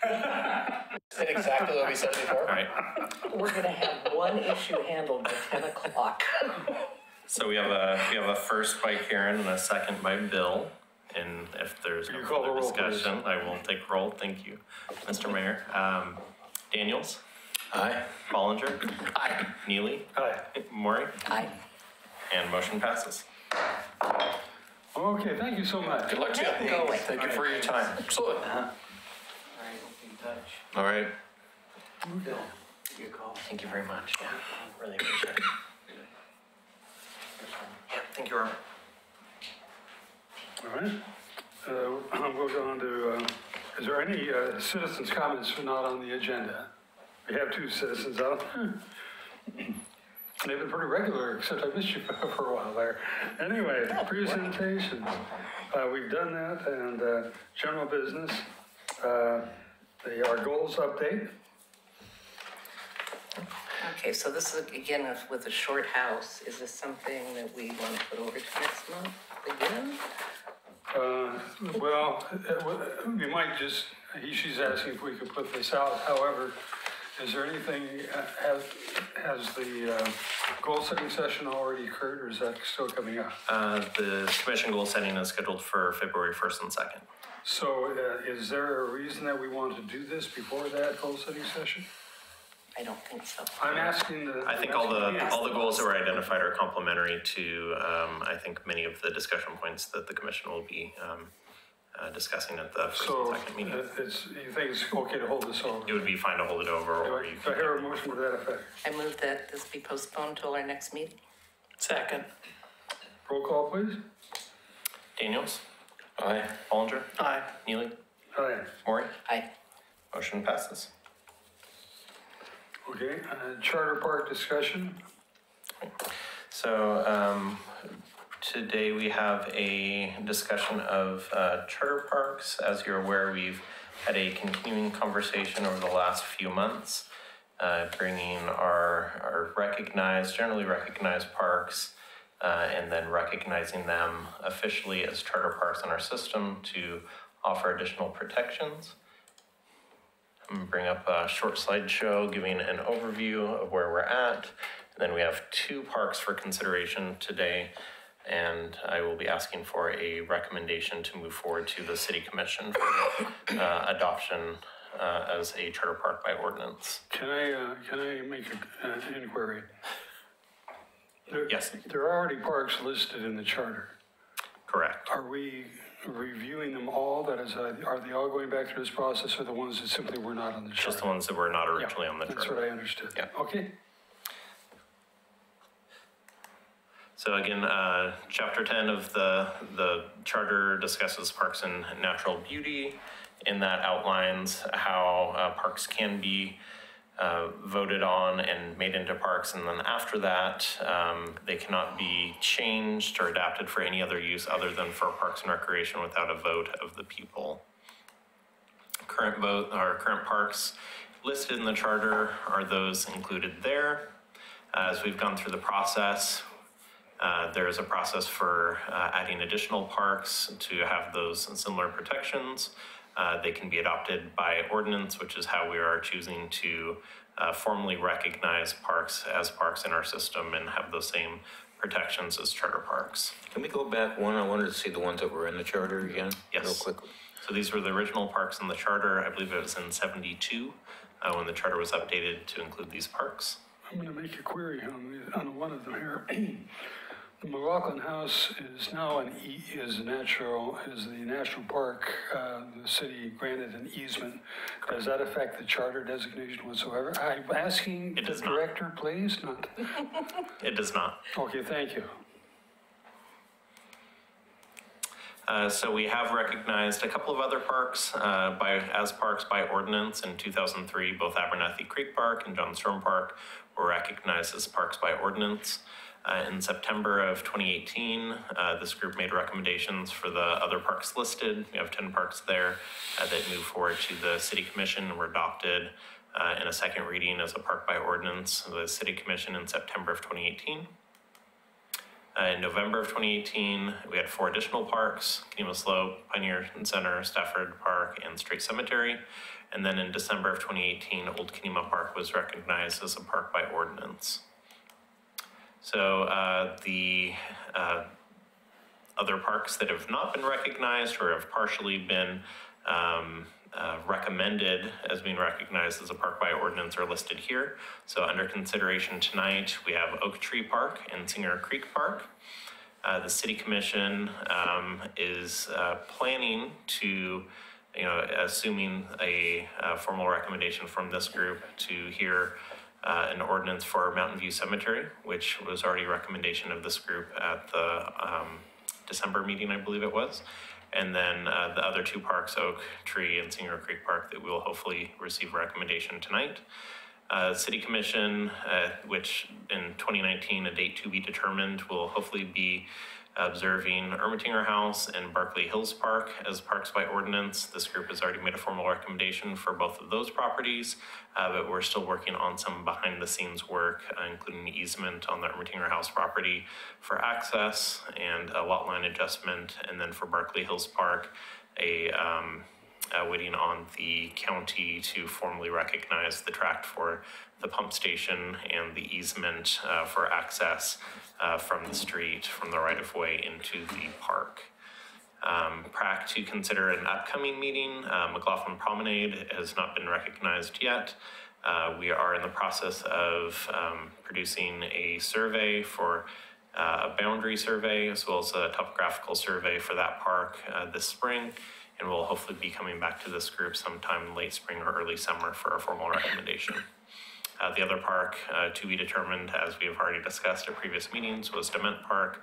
Exactly what we said before. All right. We're gonna have one issue handled by 10 o'clock. So we have a first by Karen and a second by Bill. And if there's no further discussion, I will take roll. Thank you, Mr. Mayor. Daniels? Aye. Bollinger? Aye. Neely? Aye. Maury? Aye. And motion passes. Okay, thank you so much. Good luck to you. Go. Thank you for your time. Absolutely. All right, we'll be in touch. All right. Bill, give you a call. Thank you very much. Yeah, really appreciate it. Yeah, thank you, Robert. All right. We'll go on to, is there any citizens' comments not on the agenda? We have two citizens out. They've been pretty regular, except I missed you for a while there. Anyway, presentations. We've done that, and general business. Our goals update. Okay, so this is, again, with the short house. Is this something that we want to put over to next month again? Well, we might just, she's asking if we could put this out. However, is there anything, has the goal setting session already occurred, or is that still coming up? The commission goal setting is scheduled for February 1st and 2nd. So is there a reason that we want to do this before that goal setting session? I don't think so. I'm asking I think all the goals that were identified are complementary to, I think, many of the discussion points that the commission will be discussing at the first and second meeting. You think it's okay to hold this over? It would be fine to hold it over, or you Do I hear a motion to that effect? I move that this be postponed till our next meeting. Second. Roll call, please. Daniels? Aye. Bollinger? Aye. Neely? Aye. Maury? Aye. Motion passes. Okay, charter park discussion. So today we have a discussion of charter parks. As you're aware, we've had a continuing conversation over the last few months, bringing our generally recognized parks, and then recognizing them officially as charter parks in our system to offer additional protections. I'm going to bring up a short slideshow giving an overview of where we're at. And then we have two parks for consideration today, and I will be asking for a recommendation to move forward to the City Commission for adoption as a charter park by ordinance. Can I make an inquiry? Yes. There are already parks listed in the charter. Correct. Are we reviewing them all? That is, are they all going back through this process, or the ones that simply were not on the charter? Just the ones that were not originally on the charter. That's what I understood. Yeah. Okay. So again, Chapter 10 of the charter discusses parks and natural beauty, and that outlines how parks can be voted on and made into parks, and then after that, they cannot be changed or adapted for any other use other than for parks and recreation without a vote of the people. Current parks listed in the charter are those included there. As we've gone through the process, there is a process for adding additional parks to have those similar protections. They can be adopted by ordinance, which is how we are choosing to formally recognize parks as parks in our system and have those same protections as charter parks. Can we go back one? I wanted to see the ones that were in the charter again. Yes. Real quickly. So these were the original parks in the charter. I believe it was in 72 when the charter was updated to include these parks. I'm going to make a query on one of them here. The McLaughlin House is now is the national park. The city granted an easement. Does that affect the charter designation whatsoever? I'm asking the director, please. Not. It does not. Okay, thank you. So we have recognized a couple of other parks as parks by ordinance in 2003. Both Abernathy Creek Park and John Storm Park were recognized as parks by ordinance. In September of 2018, this group made recommendations for the other parks listed. We have 10 parks there that moved forward to the City Commission and were adopted in a second reading as a park by ordinance of the City Commission in September of 2018. In November of 2018, we had 4 additional parks: Kenema Slope, Pioneer Center, Stafford Park, and Straight Cemetery. And then in December of 2018, Old Kenema Park was recognized as a park by ordinance. So the other parks that have not been recognized or have partially been recommended as being recognized as a park by ordinance are listed here. So under consideration tonight, we have Oak Tree Park and Singer Creek Park. The City Commission is planning to, assuming a formal recommendation from this group, to hear an ordinance for Mountain View Cemetery, which was already a recommendation of this group at the December meeting, I believe it was. And then the other 2 parks, Oak Tree and Singer Creek Park, that we will hopefully receive a recommendation tonight. City Commission, which in 2019, a date to be determined, will hopefully be observing Ermitinger House and Berkeley Hills Park as parks by ordinance. This group has already made a formal recommendation for both of those properties, but we're still working on some behind the scenes work, including easement on the Ermitinger House property for access and a lot line adjustment. And then for Berkeley Hills Park, waiting on the county to formally recognize the tract for the pump station and the easement for access from the street, from the right-of-way into the park. PRAC to consider an upcoming meeting. McLaughlin Promenade has not been recognized yet. We are in the process of producing a survey for a boundary survey as well as a topographical survey for that park this spring. And we'll hopefully be coming back to this group sometime in late spring or early summer for a formal recommendation. The other park to be determined, as we have already discussed at previous meetings, was Dement Park,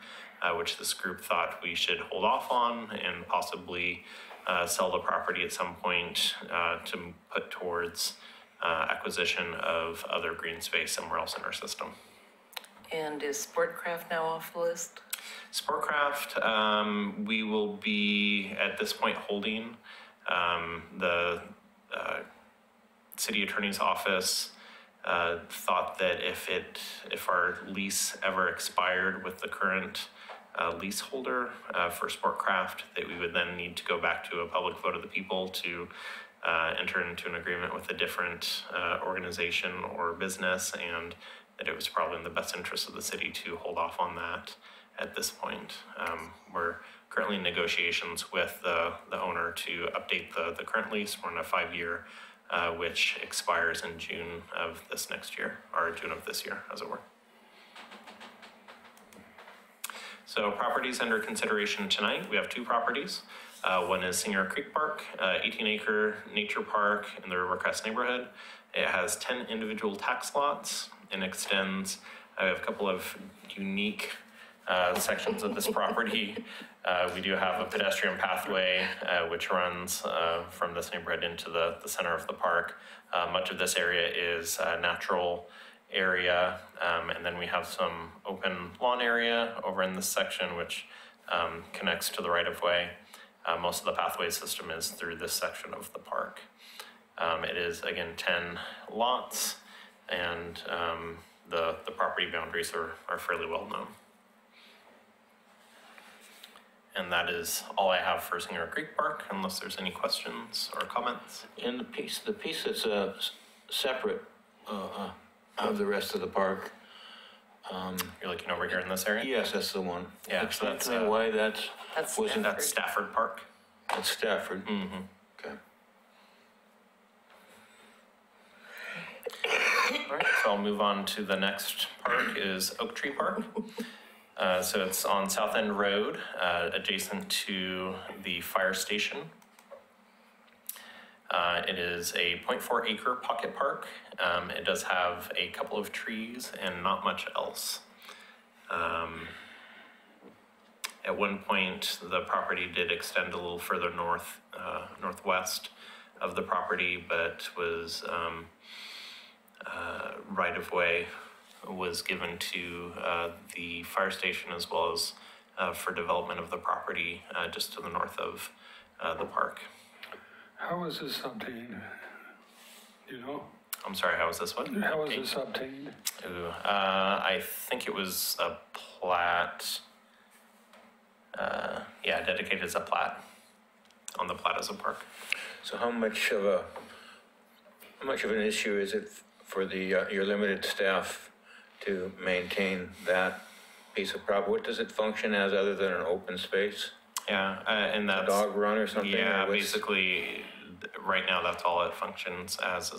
which this group thought we should hold off on and possibly sell the property at some point to put towards acquisition of other green space somewhere else in our system. And is Sportcraft now off the list? Sportcraft, we will be at this point holding. The city attorney's office thought that if our lease ever expired with the current leaseholder for Sportcraft, that we would then need to go back to a public vote of the people to enter into an agreement with a different organization or business, and that it was probably in the best interest of the city to hold off on that at this point. We're currently in negotiations with the owner to update the current lease. We're in a 5-year, which expires in June of this next year, or June of this year, as it were. So properties under consideration tonight, we have 2 properties. One is Singer Creek Park, 18-acre nature park in the Rivercrest neighborhood. It has 10 individual tax lots and extends. I have a couple of unique sections of this property. We do have a pedestrian pathway which runs from this neighborhood into the center of the park. Much of this area is natural area, and then we have some open lawn area over in this section which connects to the right-of-way. Most of the pathway system is through this section of the park. It is, again, 10 lots, and the property boundaries are fairly well known. And that is all I have for Singer Creek Park, unless there's any questions or comments. And the piece that's separate of the rest of the park. You're looking over here in this area? Yes, that's the one. Yeah, Explain so to me why that That's wasn't. That's Stafford Park. That's Stafford. Mm-hmm. Okay. All right, so I'll move on to the next park is Oak Tree Park. So it's on South End Road, adjacent to the fire station. It is a 0.4 acre pocket park. It does have a couple of trees and not much else. At one point, the property did extend a little further north, northwest of the property, but was right-of-way was given to the fire station as well as for development of the property just to the north of the park. How is this obtained? You know? I'm sorry, how was this one? How was this obtained? Ooh, I think it was a plat. Yeah, dedicated as a plat. On the plat as a park. So how much of an issue is it for your limited staff to maintain that piece of property? What does it function as other than an open space? Yeah, and A that's. dog run or something? Yeah, or what's- basically, right now, that's all it functions as,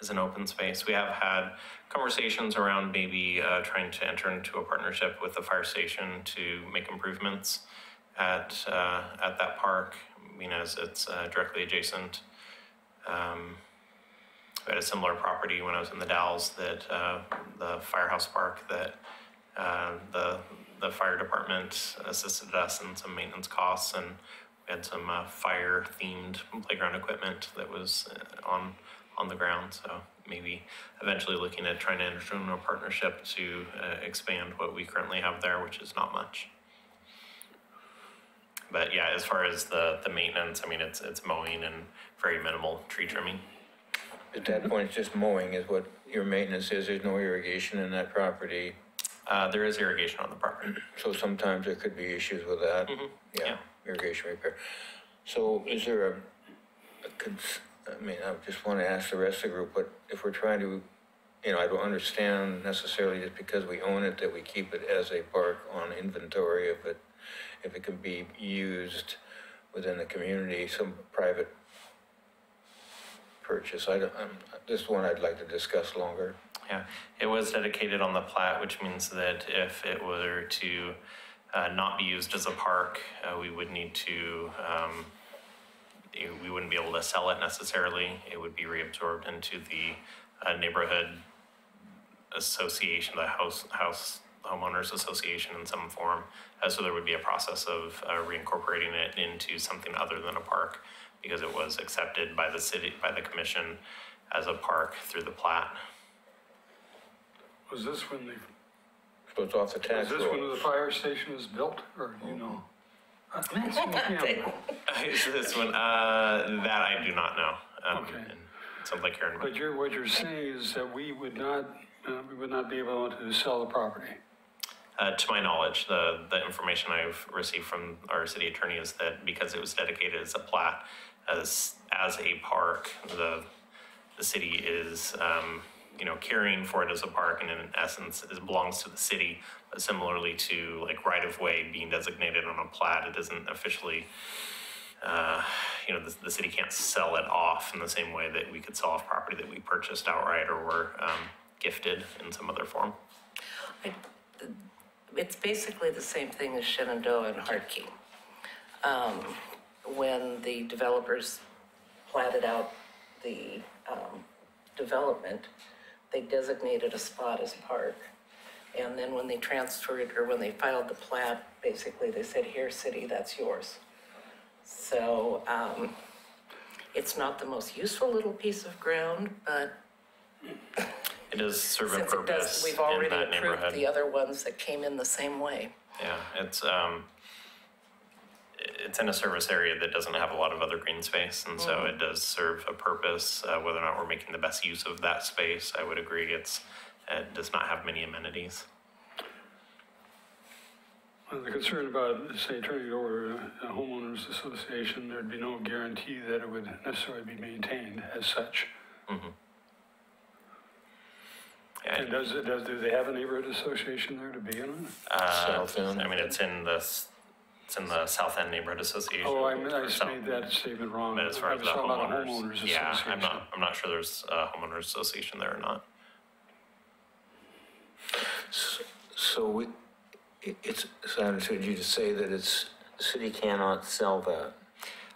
is an open space. We have had conversations around maybe trying to enter into a partnership with the fire station to make improvements at that park, as it's directly adjacent. We had a similar property when I was in the Dalles that the firehouse park that the fire department assisted us in some maintenance costs, and we had some fire themed playground equipment that was on the ground. So maybe eventually looking at trying to enter into a partnership to expand what we currently have there, which is not much. But yeah, as far as the maintenance, it's mowing and very minimal tree trimming. At that point, it's just mowing is what your maintenance is. There's no irrigation in that property. There is irrigation on the property. So sometimes there could be issues with that. Yeah. Irrigation repair. So is there I just want to ask the rest of the group, but if we're trying to, I don't understand necessarily just because we own it that we keep it as a park on inventory if it can be used within the community, some private purchase. This one I'd like to discuss longer. Yeah, it was dedicated on the plat, which means that if it were to not be used as a park, we would need to, we wouldn't be able to sell it necessarily. It would be reabsorbed into the neighborhood association, the house homeowners association in some form. So there would be a process of reincorporating it into something other than a park, because it was accepted by the city, by the commission as a park through the plat. Was this when So it's off the was tax this when roll. the fire station was built, or do you know? I'm asking him. Is this one? That I do not know. Okay. And it sounds like Aaron. But what you're saying is that we would not be able to sell the property. To my knowledge, the information I've received from our city attorney is that because it was dedicated as a plat, as a park, the city is caring for it as a park, and in essence, it belongs to the city. But similarly to like right of way being designated on a plat, it isn't officially. The city can't sell it off in the same way that we could sell off property that we purchased outright or were gifted in some other form. It's basically the same thing as Shenandoah and Hartke. When the developers platted out the development, they designated a spot as park. And then when they transferred, or when they filed the plat, basically they said, here, city, that's yours. So it's not the most useful little piece of ground, but It does serve a since it does, purpose we've in already that approved neighborhood. the other ones that came in the same way. Yeah, it's in a service area that doesn't have a lot of other green space, and so it does serve a purpose. Whether or not we're making the best use of that space, I would agree it does not have many amenities. Well, the concern about, say, turning it over to a homeowners association, there'd be no guarantee that it would necessarily be maintained as such. Yeah, And do they have a neighborhood association there to begin with? South End. it's in the South End Neighborhood Association. Oh, I or just something. made that statement wrong. But as far I as was the talking about a homeowners, homeowners yeah, association. I'm not sure there's a homeowners association there or not. So I understood you to say that the city cannot sell that.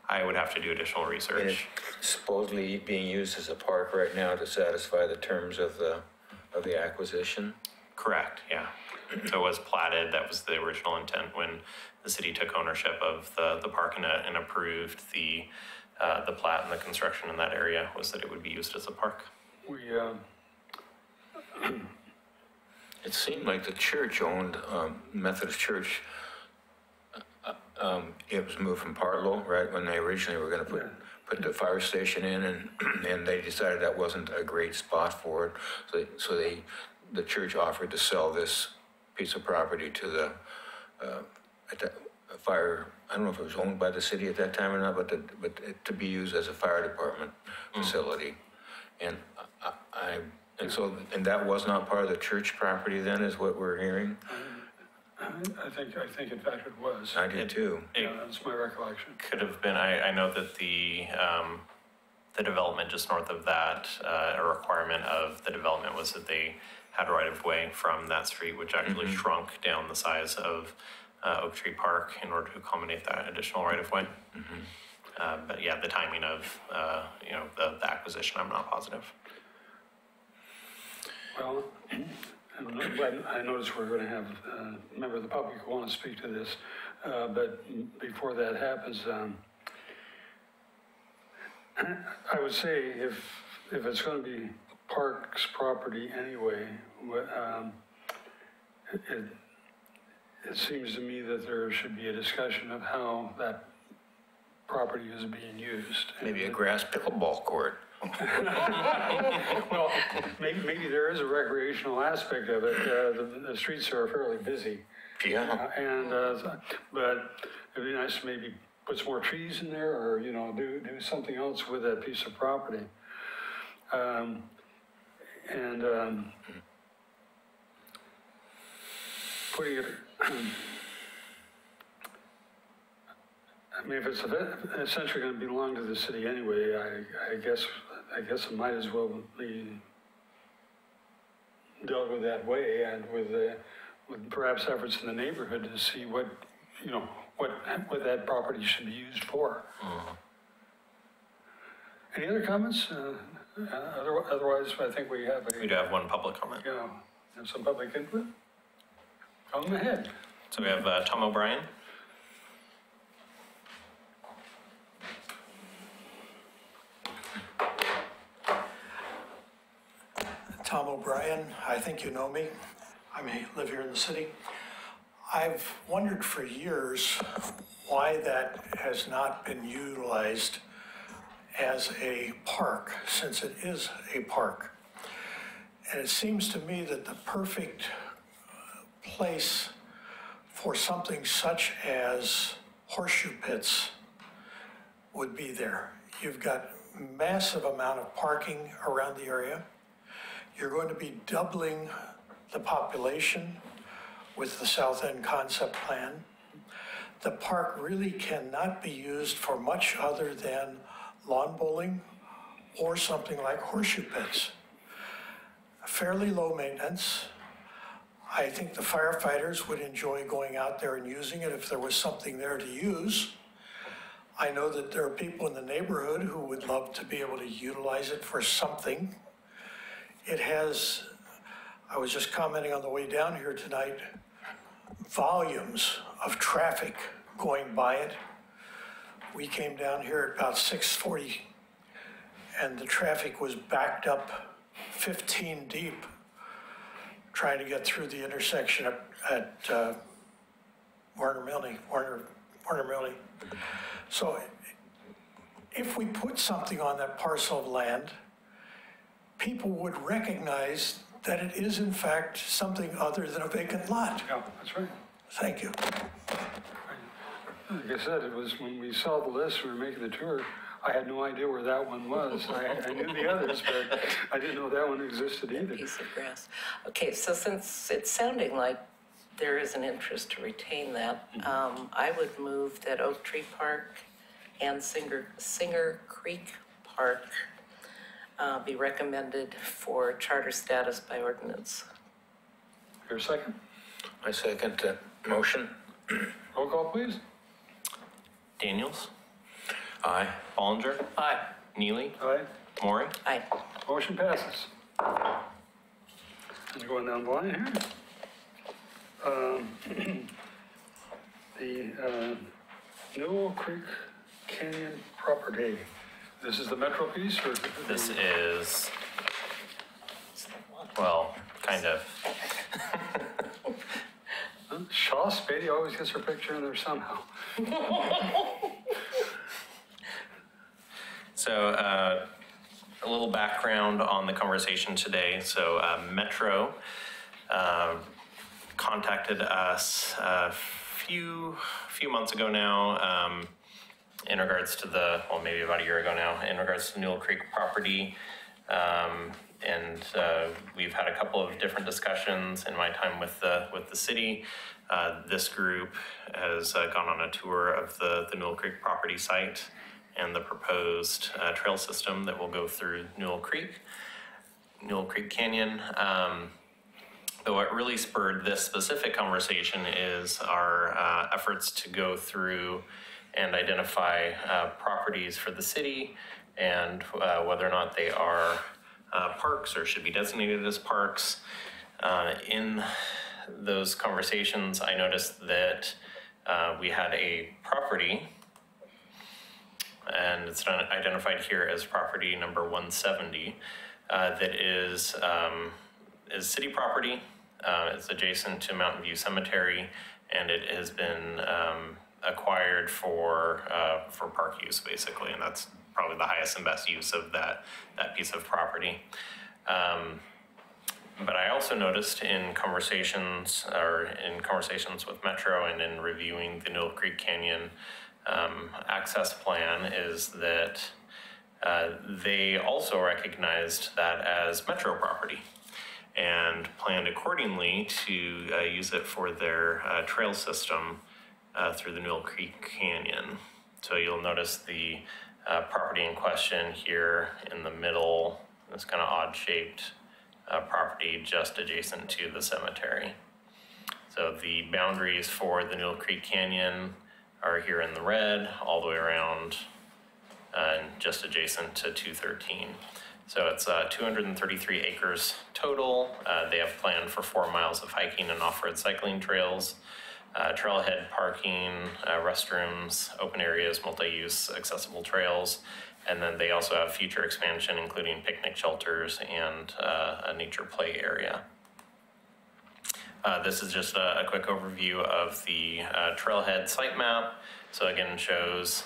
I would have to do additional And it's research. supposedly being used as a park right now to satisfy the terms of the acquisition. Correct, yeah. So it was platted, that was the original intent when the city took ownership of the park and approved the plat and the construction in that area, was that it would be used as a park. We, It seemed like the church owned, Methodist Church, it was moved from Partlow, right, when they originally were gonna put the fire station in, and they decided that wasn't a great spot for it. So the church offered to sell this piece of property to the fire. I don't know if it was owned by the city at that time or not, but to be used as a fire department facility. And and that was not part of the church property then, is what we're hearing? I think in fact it was. I did too. Yeah, that's my recollection. Could have been, I know that the development just north of that, a requirement of the development was that they had right of way from that street, which actually shrunk down the size of Oak Tree Park in order to accommodate that additional right of way. But yeah, the timing of, the acquisition, I'm not positive. Well, I notice we're going to have a member of the public who want to speak to this, but before that happens, I would say if it's going to be Park's property anyway, it seems to me that there should be a discussion of how that property is being used. Maybe a grass pickleball court. Well, maybe there is a recreational aspect of it. The streets are fairly busy. Yeah. But it'd be nice to maybe put some more trees in there, or do something else with that piece of property. Putting it. I mean, if it's essentially going to belong to the city anyway, I guess it might as well be dealt with that way, and with perhaps efforts in the neighborhood to see what that property should be used for. Any other comments? Otherwise, I think we have We do have one public comment. Have some public input. Go ahead. So we have Tom O'Brien. Tom O'Brien, I think you know me. I may live here in the city. I've wondered for years why that has not been utilized as a park, since it is a park. And it seems to me that the perfect place for something such as horseshoe pits would be there. You've got massive amount of parking around the area. You're going to be doubling the population with the South End concept plan. The park really cannot be used for much other than lawn bowling or something like horseshoe pits. Fairly low maintenance. I think the firefighters would enjoy going out there and using it if there was something there to use. I know that there are people in the neighborhood who would love to be able to utilize it for something. It has, I was just commenting on the way down here tonight, volumes of traffic going by it. We came down here at about 6:40 and the traffic was backed up 15 deep trying to get through the intersection at Warner Milne. So if we put something on that parcel of land, people would recognize that it is in fact something other than a vacant lot. Yeah, that's right. Thank you. Like I said, it was when we saw the list, we were making the tour, I had no idea where that one was. I knew the others, but I didn't know that one existed either. Piece of grass. Okay, so since it's sounding like there is an interest to retain that, I would move that Oak Tree Park and Singer Creek Park be recommended for charter status by ordinance. Your second? I second that motion. Roll call, please. Daniels, Aye. Ballinger, Aye. Neely, Aye. Maury. Aye. Motion passes. And going down the line here. The Newell Creek Canyon property. This is the metro piece, or? This is, well, kind of. Shaw Spady always gets her picture in there somehow. So a little background on the conversation today. So Metro contacted us a few months ago now in regards to well, maybe about a year ago now, in regards to Newell Creek property. And we've had a couple of different discussions in my time with the city. This group has gone on a tour of the Newell Creek property site and the proposed trail system that will go through Newell Creek Canyon. But what really spurred this specific conversation is our efforts to go through and identify properties for the city and whether or not they are parks or should be designated as parks. In those conversations, I noticed that we had a property, and it's identified here as property number 170, that is city property. It's adjacent to Mountain View Cemetery, and it has been acquired for park use, basically, and that's probably the highest and best use of that piece of property. But I also noticed in conversations with Metro and in reviewing the Newell Creek Canyon access plan is that they also recognized that as Metro property and planned accordingly to use it for their trail system through the Newell Creek Canyon. So you'll notice the property in question here in the middle, this kind of odd shaped property just adjacent to the cemetery. So the boundaries for the Newell Creek Canyon are here in the red, all the way around and just adjacent to 213. So it's 233 acres total. They have planned for 4 miles of hiking and off-road cycling trails, trailhead parking, restrooms, open areas, multi-use accessible trails, and then they also have future expansion, including picnic shelters and a nature play area. This is just a quick overview of the trailhead site map. So again, shows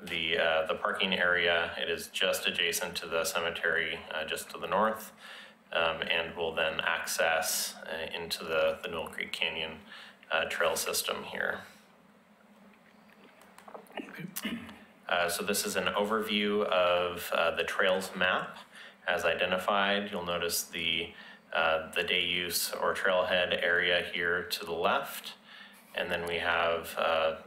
the parking area. It is just adjacent to the cemetery, just to the north, and will then access into the Newell Creek Canyon trail system here. So this is an overview of the trails map as identified. You'll notice the day use or trailhead area here to the left. And then we have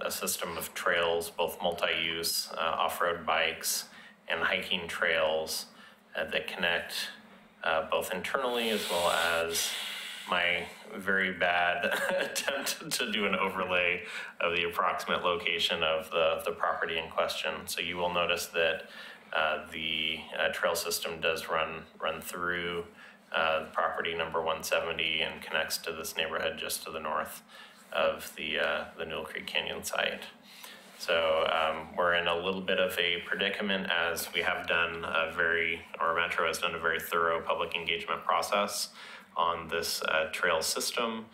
a system of trails, both multi-use, off-road bikes, and hiking trails that connect both internally as well as my very bad attempt to do an overlay of the approximate location of the property in question. So you will notice that the trail system does run through property number 170 and connects to this neighborhood just to the north of the Newell Creek Canyon site. So we're in a little bit of a predicament as we have done Metro has done a very thorough public engagement process on this trail system.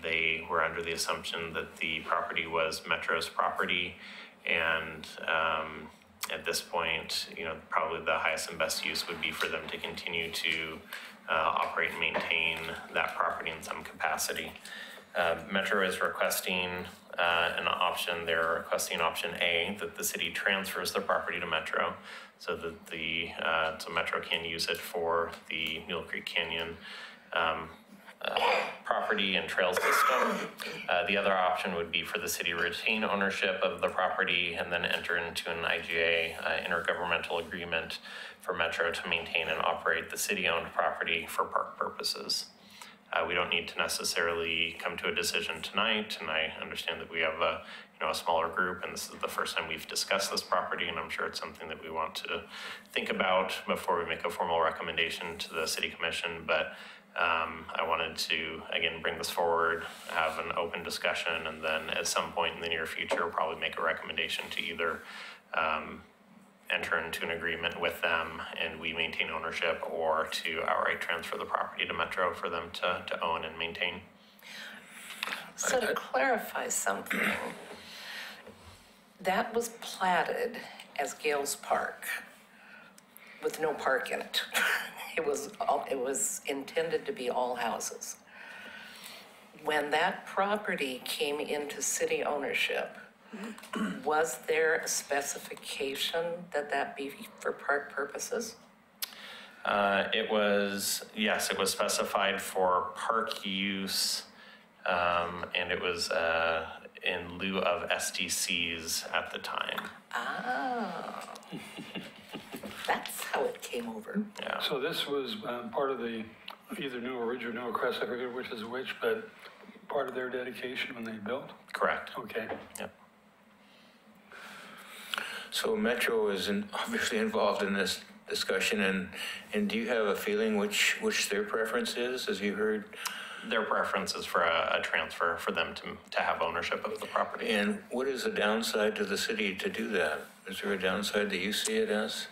They were under the assumption that the property was Metro's property, and at this point, probably the highest and best use would be for them to continue to operate and maintain that property in some capacity. Metro is requesting an option. They're requesting option A, that the city transfers the property to Metro so that so Metro can use it for the Newell Creek Canyon property and trail system. The other option would be for the city to retain ownership of the property and then enter into an IGA, intergovernmental agreement for Metro to maintain and operate the city-owned property for park purposes. We don't need to necessarily come to a decision tonight, and I understand that we have a smaller group, and this is the first time we've discussed this property, and I'm sure it's something that we want to think about before we make a formal recommendation to the City Commission. But I wanted to, again, bring this forward, have an open discussion, and then at some point in the near future, probably make a recommendation to either enter into an agreement with them and we maintain ownership, or to outright transfer the property to Metro for them to own and maintain. So to clarify something, that was platted as Gales Park with no park in it. It was intended to be all houses. When that property came into city ownership, was there a specification that that be for park purposes? Yes, it was specified for park use, and it was in lieu of SDCs at the time. Ah, that's how it came over. Yeah. So this was part of the, either New Ridge or New Crest, I forget which is which, but part of their dedication when they built? Correct. Okay. Yep. So Metro is obviously involved in this discussion, and do you have a feeling which their preference is, as you heard? Their preference is for a transfer for them to have ownership of the property. And what is the downside to the city to do that? Is there a downside that you see it as?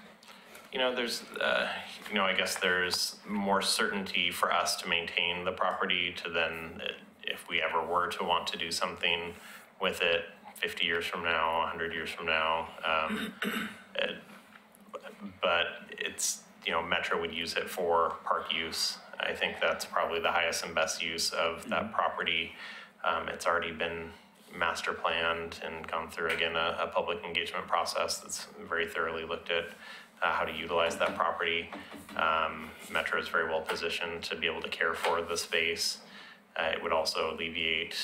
There's, I guess there's more certainty for us to maintain the property to then, if we ever were to want to do something with it 50 years from now, 100 years from now. But it's, Metro would use it for park use. I think that's probably the highest and best use of that property. It's already been master planned and gone through, again, a public engagement process that's very thoroughly looked at how to utilize that property. Metro is very well positioned to be able to care for the space. It would also alleviate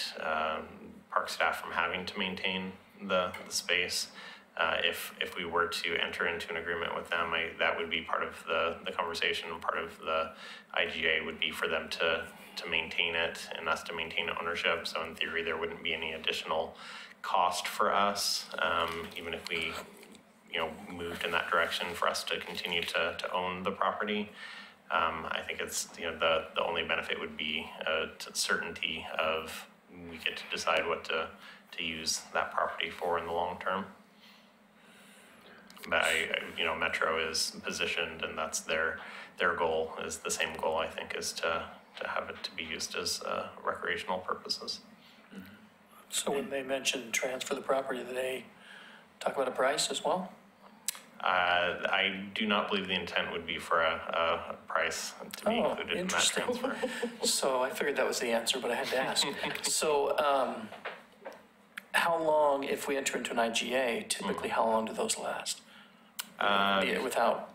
park staff from having to maintain the space. If we were to enter into an agreement with them, that would be part of the conversation, and part of the IGA would be for them to maintain it and us to maintain ownership. So in theory, there wouldn't be any additional cost for us, even if we moved in that direction for us to continue to own the property. I think it's, the only benefit would be certainty of we get to decide what to use that property for in the long term. But Metro is positioned, and that's their goal, is the same goal, I think, is to have it to be used as recreational purposes. So when they mentioned transfer the property, did they talk about a price as well? I do not believe the intent would be for a price to be included in that transfer. So I figured that was the answer, but I had to ask. So how long, if we enter into an IGA, typically how long do those last? Without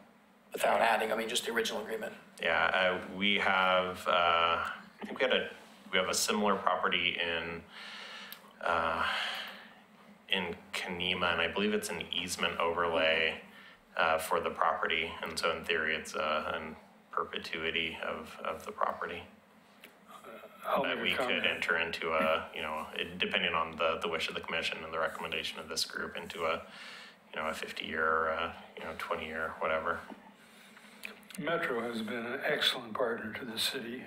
adding, just the original agreement. Yeah, we have, I think we have a similar property in Kenema, and I believe it's an easement overlay for the property, and so in theory, it's in perpetuity of the property. That we could enter into depending on the wish of the commission and the recommendation of this group, into a 50-year or 20-year, whatever. Metro has been an excellent partner to the city.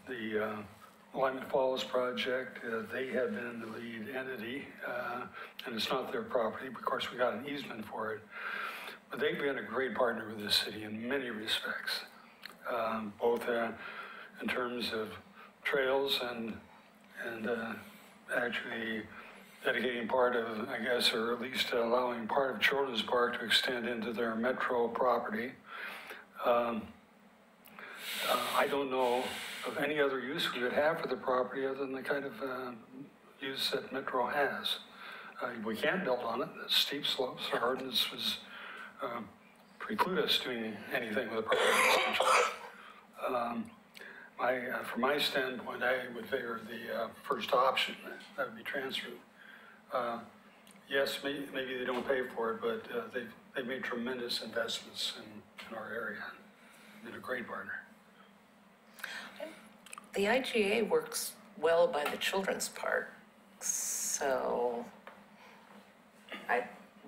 The Lyman Falls project, they have been the lead entity, and it's not their property. Of course, we got an easement for it. But they've been a great partner with the city in many respects, both in terms of trails and actually dedicating part of, I guess, or at least allowing part of Children's Park to extend into their Metro property. I don't know of any other use we would have for the property other than the kind of use that Metro has. We can't build on it. The steep slopes, our ordinances preclude us doing anything with the property. From my standpoint, I would favor the first option, that would be transferred. Yes, maybe they don't pay for it, but they've made tremendous investments in our area. They've been a great partner. The IGA works well by the children's park, so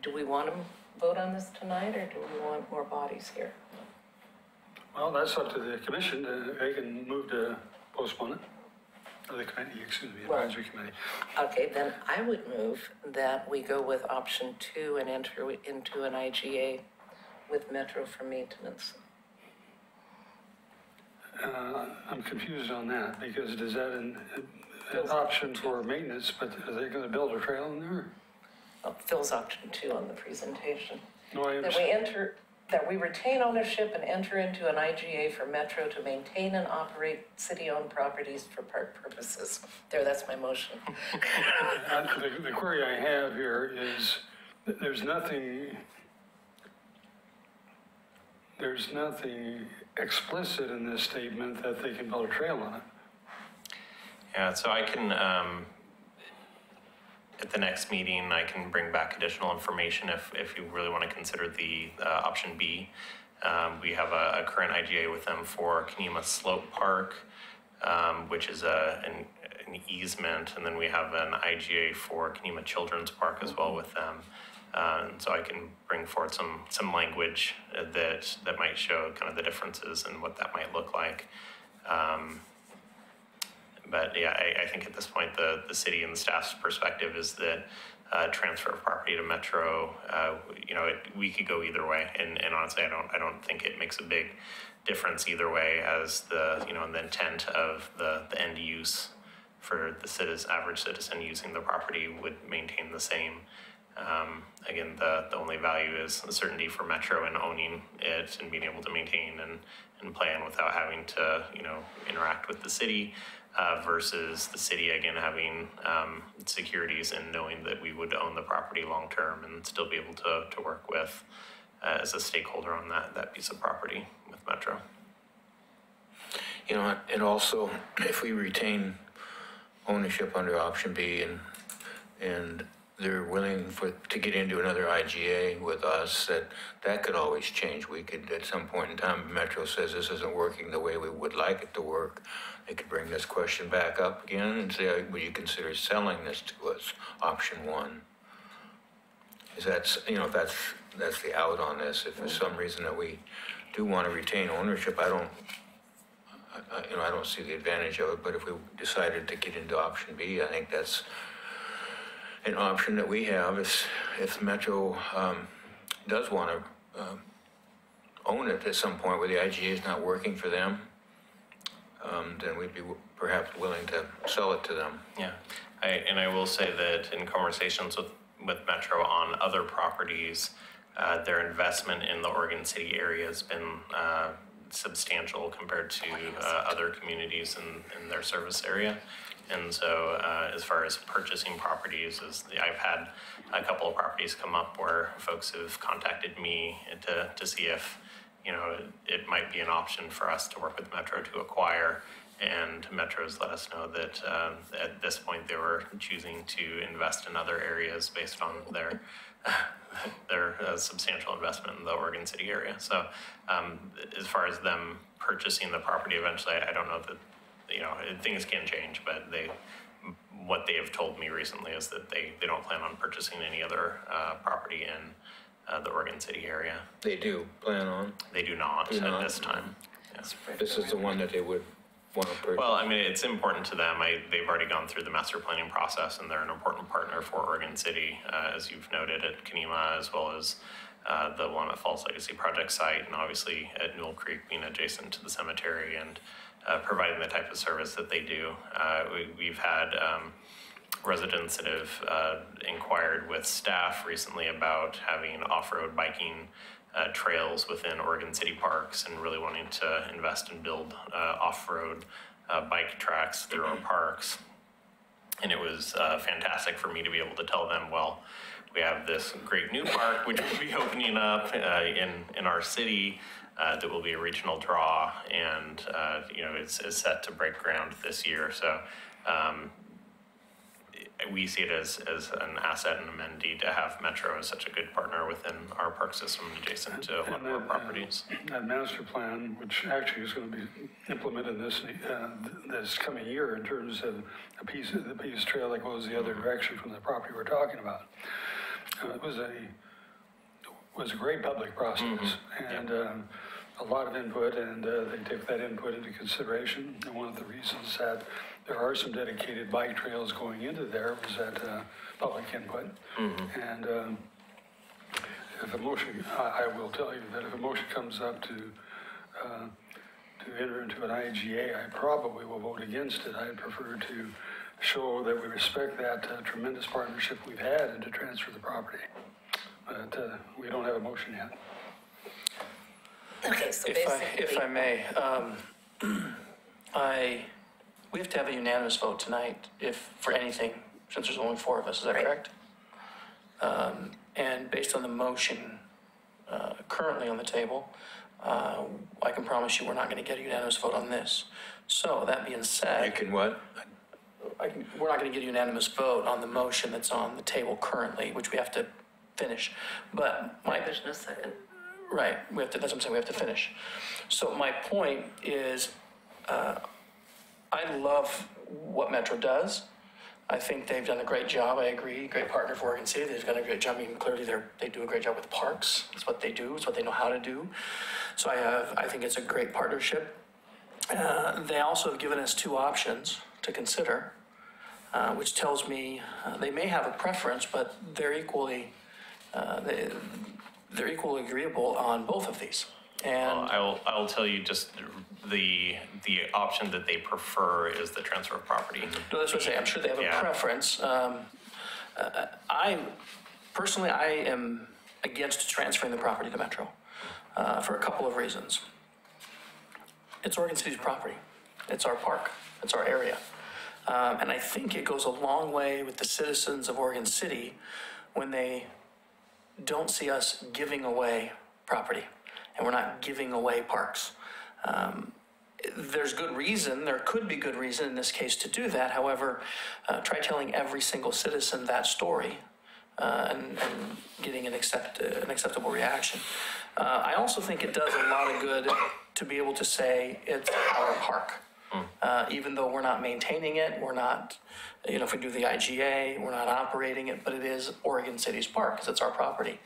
do we want to vote on this tonight, or do we want more bodies here? Well, that's up to the commission. They can move to postpone it. Or the committee, advisory committee. Okay, then I would move that we go with option 2 and enter into an IGA with Metro for maintenance. I'm confused on that, because does that an option for maintenance, but are they going to build a trail in there? Phil's option 2 on the presentation. No, I That we retain ownership and enter into an IGA for Metro to maintain and operate city-owned properties for park purposes. There, that's my motion. The query I have here is, that there's nothing explicit in this statement that they can build a trail on it. Yeah, so I can, at the next meeting, I can bring back additional information if you really want to consider the option B. We have a current IGA with them for Kenema Slope Park, which is an easement, and then we have an IGA for Kenema Children's Park as well with them. So I can bring forward some language that might show kind of the differences and what that might look like. But yeah, I think at this point, the city and the staff's perspective is that transfer of property to Metro, we could go either way. And honestly, I don't think it makes a big difference either way, as the intent of the end use for the average citizen using the property would maintain the same. Again, the only value is the certainty for Metro in owning it and being able to maintain and plan without having to, interact with the city, versus the city, again, having securities and knowing that we would own the property long-term and still be able to work with as a stakeholder on that piece of property with Metro. And also, if we retain ownership under option B and they're willing to get into another IGA with us, that could always change. We could, at some point in time, Metro says this isn't working the way we would like it to work. They could bring this question back up again and say, would you consider selling this to us, option 1? Is that's the out on this. If for some reason that we do want to retain ownership, I don't see the advantage of it, but if we decided to get into option B, I think that's an option that we have. Is if Metro does want to own it at some point where the IGA is not working for them, then we'd be perhaps willing to sell it to them. Yeah, I will say that in conversations with Metro on other properties, their investment in the Oregon City area has been substantial compared to other communities in their service area. And so as far as purchasing properties, I've had a couple of properties come up where folks have contacted me to see if, it might be an option for us to work with Metro to acquire. And Metro's let us know that at this point they were choosing to invest in other areas based on their substantial investment in the Oregon City area. So as far as them purchasing the property eventually, I don't know that, things can change, but what they have told me recently is that they don't plan on purchasing any other property in the Oregon City area. They do plan on? They do not at this time. Yeah. This is the one that they would want to purchase? Well, I mean, it's important to them. They've already gone through the master planning process, and they're an important partner for Oregon City, as you've noted, at Kenema, as well as the Willamette Falls Legacy Project site, and obviously at Newell Creek being adjacent to the cemetery and providing the type of service that they do. We've had residents that have inquired with staff recently about having off-road biking trails within Oregon City parks and really wanting to invest and build off-road bike tracks through our parks. And it was fantastic for me to be able to tell them, well, we have this great new park which will be opening up in our city that will be a regional draw, and it's set to break ground this year. So we see it as an asset and amenity to have Metro as such a good partner within our park system adjacent to one of our properties. That master plan, which actually is going to be implemented this coming year in terms of the piece trail that goes the other direction from the property we're talking about. It was a great public process, and a lot of input, and they took that input into consideration. And one of the reasons that there are some dedicated bike trails going into there was that public input. And if a motion, I will tell you that if a motion comes up to enter into an IGA, I probably will vote against it. I prefer to show that we respect that tremendous partnership we've had and to transfer the property. But we don't have a motion yet. Okay, so If basically. I may, we have to have a unanimous vote tonight for anything, since there's only 4 of us, is that Right. correct? And based on the motion currently on the table, I can promise you we're not going to get a unanimous vote on this. So that being You said, can what? we're not going to get a unanimous vote on the motion that's on the table currently, which we have to finish. But There's no second. right, that's what I'm saying, we have to finish. So my point is, I love what Metro does. I think they've done a great job, I agree, great partner for Oregon City, they've done a great job, I mean, clearly they do a great job with parks, it's what they do, it's what they know how to do. So I think it's a great partnership. They also have given us 2 options to consider, which tells me they may have a preference, but they're equally agreeable on both of these. And I'll tell you just the option that they prefer is the transfer of property. no, that's what I say. I'm sure they have a Yeah. preference. I am against transferring the property to Metro for a couple of reasons. It's Oregon City's property. It's our park. It's our area. And I think it goes a long way with the citizens of Oregon City when they don't see us giving away property and we're not giving away parks. There's good reason, there could be good reason in this case to do that. However, try telling every single citizen that story and getting an acceptable reaction. I also think it does a lot of good to be able to say it's our park. Even though we're not maintaining it, we're not, if we do the IGA, we're not operating it, but it is Oregon City's park because it's our property.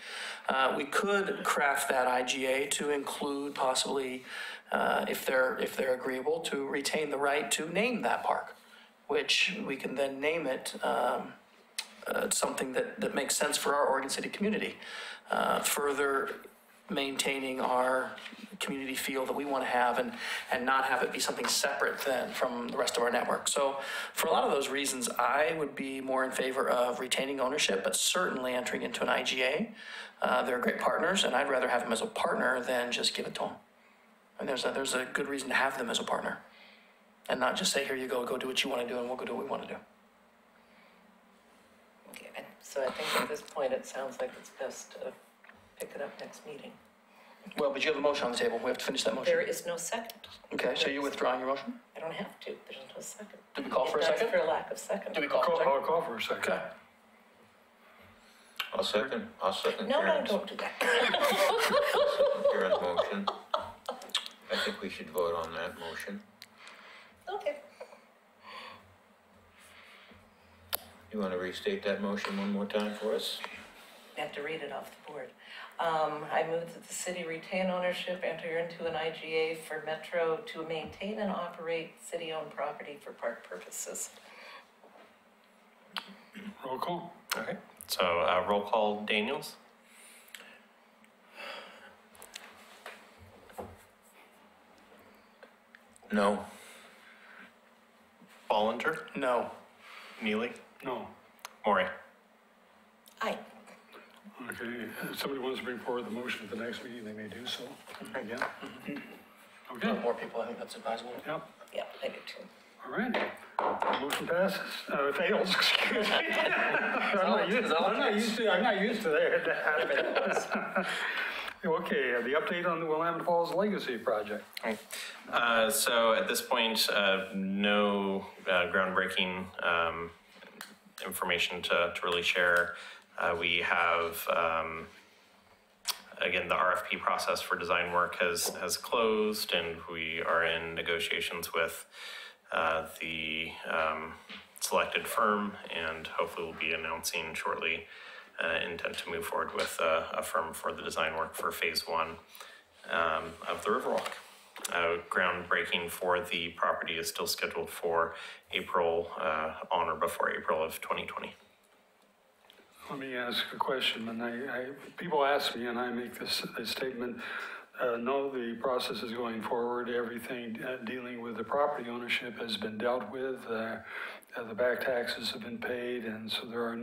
We could craft that IGA to include possibly, if they're agreeable, to retain the right to name that park, which we can then name it something that makes sense for our Oregon City community. Further maintaining our community feel that we want to have and not have it be something separate then from the rest of our network. So for a lot of those reasons, I would be more in favor of retaining ownership, but certainly entering into an IGA. They're great partners, and I'd rather have them as a partner than just give it to them. And there's a good reason to have them as a partner and not just say, here you go do what you want to do, and we'll go do what we want to do. Okay, so I think at this point, it sounds like it's best to pick it up next meeting. Well, but you have a motion on the table. We have to finish that motion. There is no second. Okay, so you're withdrawing your motion? I don't have to, there's no second. Did we call for a It does second? for lack of second. Did we call for a second? I'll call for a second. Okay. I'll second No, Karen's, don't do that. Karen's motion. I think we should vote on that motion. Okay. You want to restate that motion one more time for us? I have to read it off the board. I move that the city retain ownership, enter into an IGA for Metro to maintain and operate city-owned property for park purposes. Roll call. Okay. So roll call, Daniels, No. Bollinger, No. Neely, No. Maury. Aye. Okay, if somebody wants to bring forward the motion at the next meeting, they may do so. Again. Okay, More people, I think that's advisable. yep, Yeah, I do too. all right. Motion passes, fails, excuse me. I'm not used to that. Okay, the update on the Willamette Falls Legacy Project. So at this point, no groundbreaking information to really share. We have, again, the RFP process for design work has closed, and we are in negotiations with the selected firm, and hopefully we'll be announcing shortly intent to move forward with a firm for the design work for phase 1 of the Riverwalk. Groundbreaking for the property is still scheduled for April, on or before April of 2020. Let me ask a question, and people ask me, and I make this statement, No, the process is going forward. Everything dealing with the property ownership has been dealt with. The back taxes have been paid, and so there's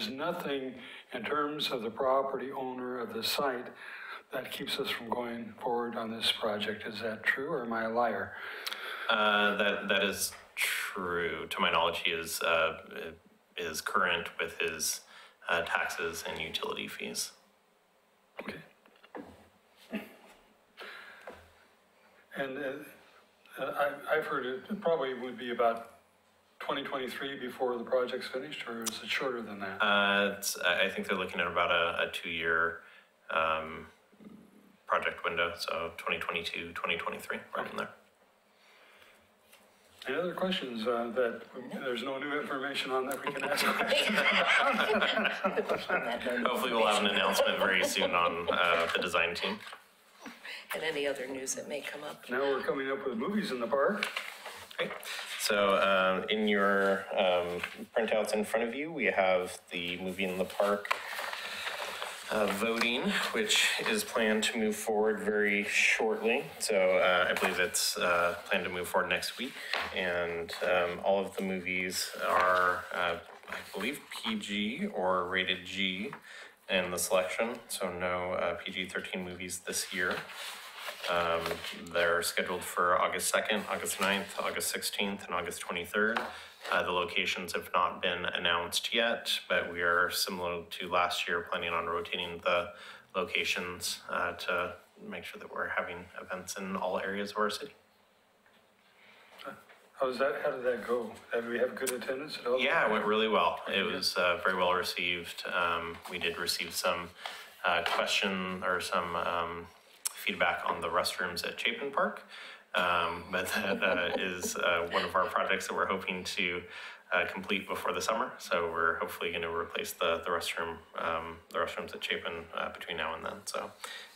nothing in terms of the property owner of the site that keeps us from going forward on this project. Is that true, or am I a liar? That is true. To my knowledge, he is current with his taxes and utility fees. Okay. And I've heard it probably would be about 2023 before the project's finished, or is it shorter than that? I think they're looking at about a 2-year project window, so 2022, 2023, right in there. Any other questions that there's no new information on that we can ask? Hopefully we'll have an announcement very soon on the design team. And any other news that may come up. Now we're coming up with movies in the park. Great. So in your printouts in front of you, we have the movie in the park voting, which is planned to move forward very shortly. So I believe it's planned to move forward next week. And all of the movies are, I believe, PG or rated G in the selection. So no PG-13 movies this year. They're scheduled for August 2nd, August 9th, August 16th, and August 23rd. The locations have not been announced yet, but we are, similar to last year, planning on rotating the locations to make sure that we're having events in all areas of our city. How did that go? Did we have good attendance at all? Yeah, it went really well. It was very well received. We did receive some feedback on the restrooms at Chapin Park. But that is one of our projects that we're hoping to complete before the summer. So we're hopefully going to replace the restrooms at Chapin between now and then. So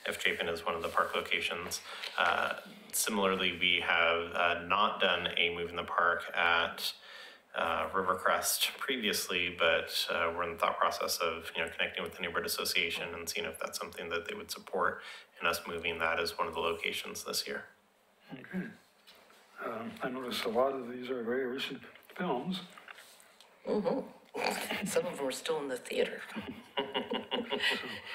if Chapin is one of the park locations. Similarly, we have not done a move in the park at Rivercrest previously, but we're in the thought process of connecting with the neighborhood association and seeing if that's something that they would support in us moving that as one of the locations this year. Okay. I noticed a lot of these are very recent films. Mm-hmm. Some of them are still in the theater.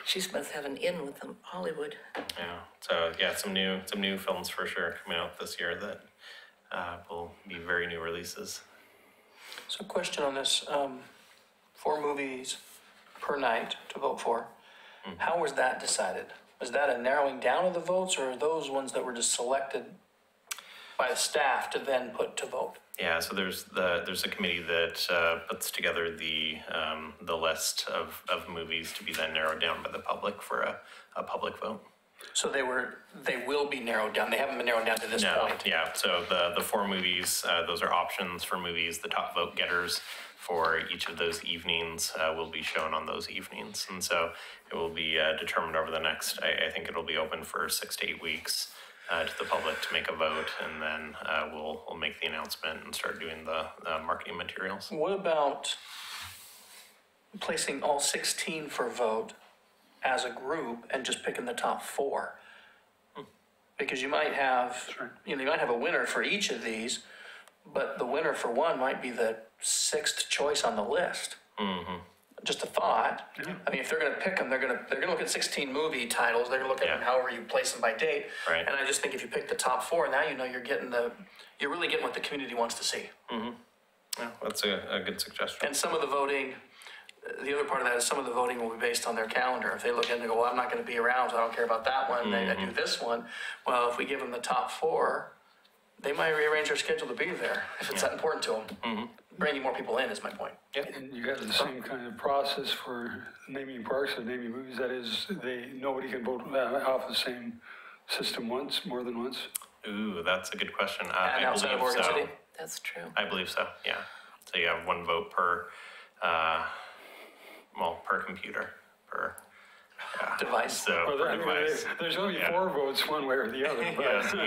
She must have an in with them, Hollywood. Yeah. So yeah, some new films for sure coming out this year that will be very new releases. So question on this, 4 movies per night to vote for. Mm-hmm. How was that decided? Was that a narrowing down of the votes, or are those ones that were just selected by the staff to then put to vote? Yeah, so there's a committee that puts together the list of movies to be then narrowed down by the public for a public vote. So they will be narrowed down. They haven't been narrowed down to this point. Yeah. So the 4 movies, those are options for movies. The top vote getters for each of those evenings will be shown on those evenings, and so it will be determined over the next. I think it'll be open for 6 to 8 weeks to the public to make a vote, and then we'll make the announcement and start doing the marketing materials. What about placing all 16 for vote as a group and just picking the top 4? Because you might have, you might have a winner for each of these, but the winner for one might be the 6th choice on the list. Mm-hmm. Just a thought. Yeah. I mean, if they're going to pick them, they're going to look at 16 movie titles. They're going to look at them however you place them by date. Right. And I just think if you pick the top 4, now you're really getting what the community wants to see. Mm-hmm. Yeah, that's a good suggestion. And some of the voting, the other part of that is some of the voting will be based on their calendar. If they look in and go, well, I'm not going to be around, so I don't care about that one. Mm-hmm. I do this one. Well, if we give them the top 4, they might rearrange their schedule to be there if it's that important to them. Mm-hmm. Bringing more people in is my point. Yep. And you got the same kind of process for naming parks and naming movies. That is, nobody can vote off the same system more than once. Ooh, that's a good question. And outside of Oregon City? That's true. I believe so. Yeah. So you have 1 vote per, per computer per. Device. So device. There's only 4 votes one way or the other. Yeah, so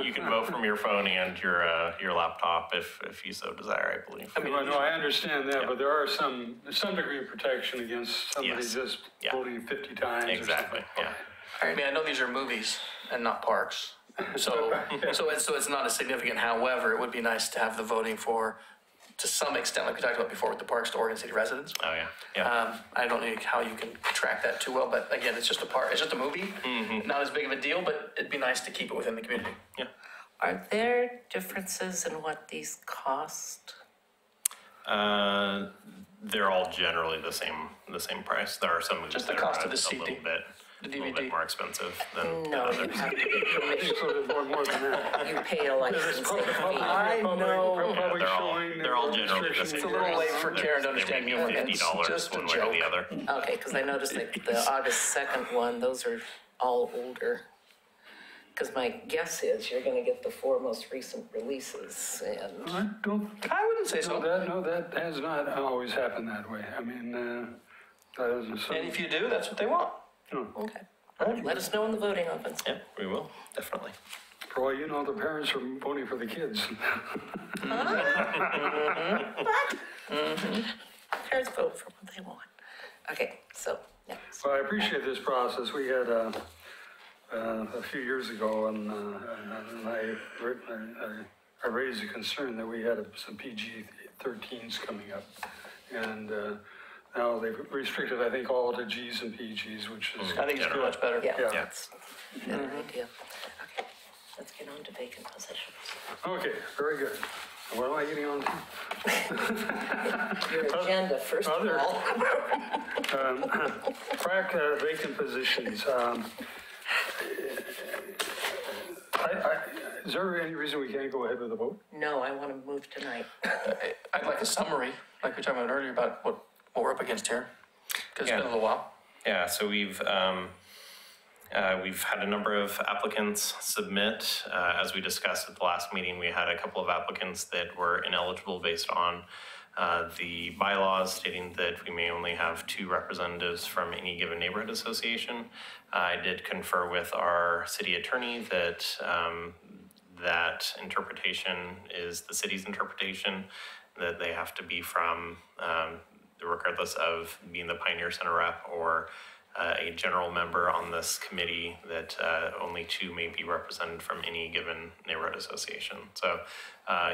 you can vote from your phone and your laptop if you so desire, I believe. I mean, no, I understand that, but there are some degree of protection against somebody just voting 50 times. Exactly. Or something. I mean, I know these are movies and not parks. So it's not as significant. However, it would be nice to have the voting for, to some extent, like we talked about before with the parks, to Oregon City residents. Oh, yeah, yeah. I don't know how you can track that too well, but again, it's just a part, it's just a movie. Not as big of a deal, but it'd be nice to keep it within the community. Yeah. Are there differences in what these cost? They're all generally the same price. There are some movies Just the that cost are of the a CD, little bit more expensive than No, you others. have to get permission. So there's more than that. You pay a licensing fee. I know. Public They're all, showing, they're all generally the restrictions. same. It's a little late for price. Karen to understand They humor. may be It's $50 just a one way or the joke. other. Okay, because I noticed like the August 2nd one, those are all older. Because my guess is you're gonna get the 4 most recent releases and, I don't, I wouldn't say so. no, that has not always happened that way. I mean, that is a. And if you do, that's what they want. okay. Let us know when the voting opens. Yeah, we will, definitely. For all you know, the parents are voting for the kids. Parents vote for what they want. Okay, so, next. Well, I appreciate this process. We had a few years ago, and I raised a concern that we had some PG-13s coming up. And now they've restricted, I think, all to Gs and PGs, which is. I think it's pretty much better. Yeah, Yeah. that's a better idea. Okay, let's get on to vacant positions. Okay, very good. What am I getting on to? Your agenda, first of Other- all. Crack vacant positions. Is there any reason we can't go ahead with the vote? No, I want to move tonight. I'd like a summary, like we were talking about earlier, about what we're up against here. Because it's been a little while. Yeah, so we've had a number of applicants submit. As we discussed at the last meeting, we had a couple of applicants that were ineligible based on the bylaws stating that we may only have 2 representatives from any given neighborhood association. I did confer with our city attorney that that interpretation is the city's interpretation, that they have to be from, regardless of being the Pioneer Center rep or a general member on this committee, that only 2 may be represented from any given neighborhood association. So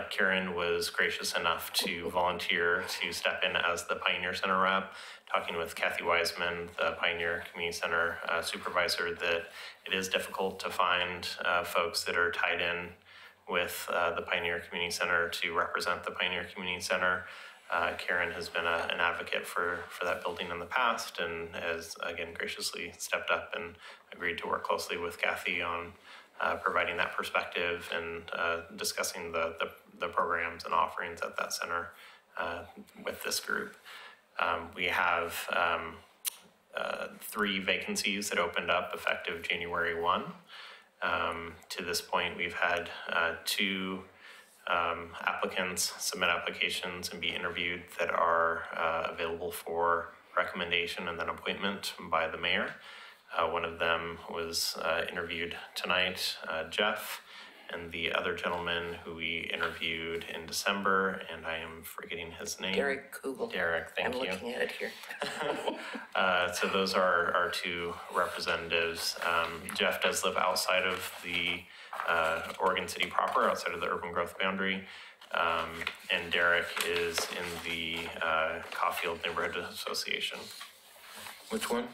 Karen was gracious enough to volunteer to step in as the Pioneer Center rep, talking with Kathy Wiseman, the Pioneer Community Center supervisor, that it is difficult to find folks that are tied in with the Pioneer Community Center to represent the Pioneer Community Center. Karen has been an advocate for that building in the past and has, again, graciously stepped up and agreed to work closely with Kathy on providing that perspective and discussing the programs and offerings at that center with this group. We have 3 vacancies that opened up effective January 1. To this point, we've had 2 applicants submit applications and be interviewed that are available for recommendation and then appointment by the mayor. One of them was interviewed tonight, Jeff, and the other gentleman who we interviewed in December, and I am forgetting his name. Derek Kugel. Derek, thank you. I'm looking at it here. So those are our 2 representatives. Jeff does live outside of the Oregon City proper, outside of the urban growth boundary. And Derek is in the Caulfield Neighborhood Association. Which one?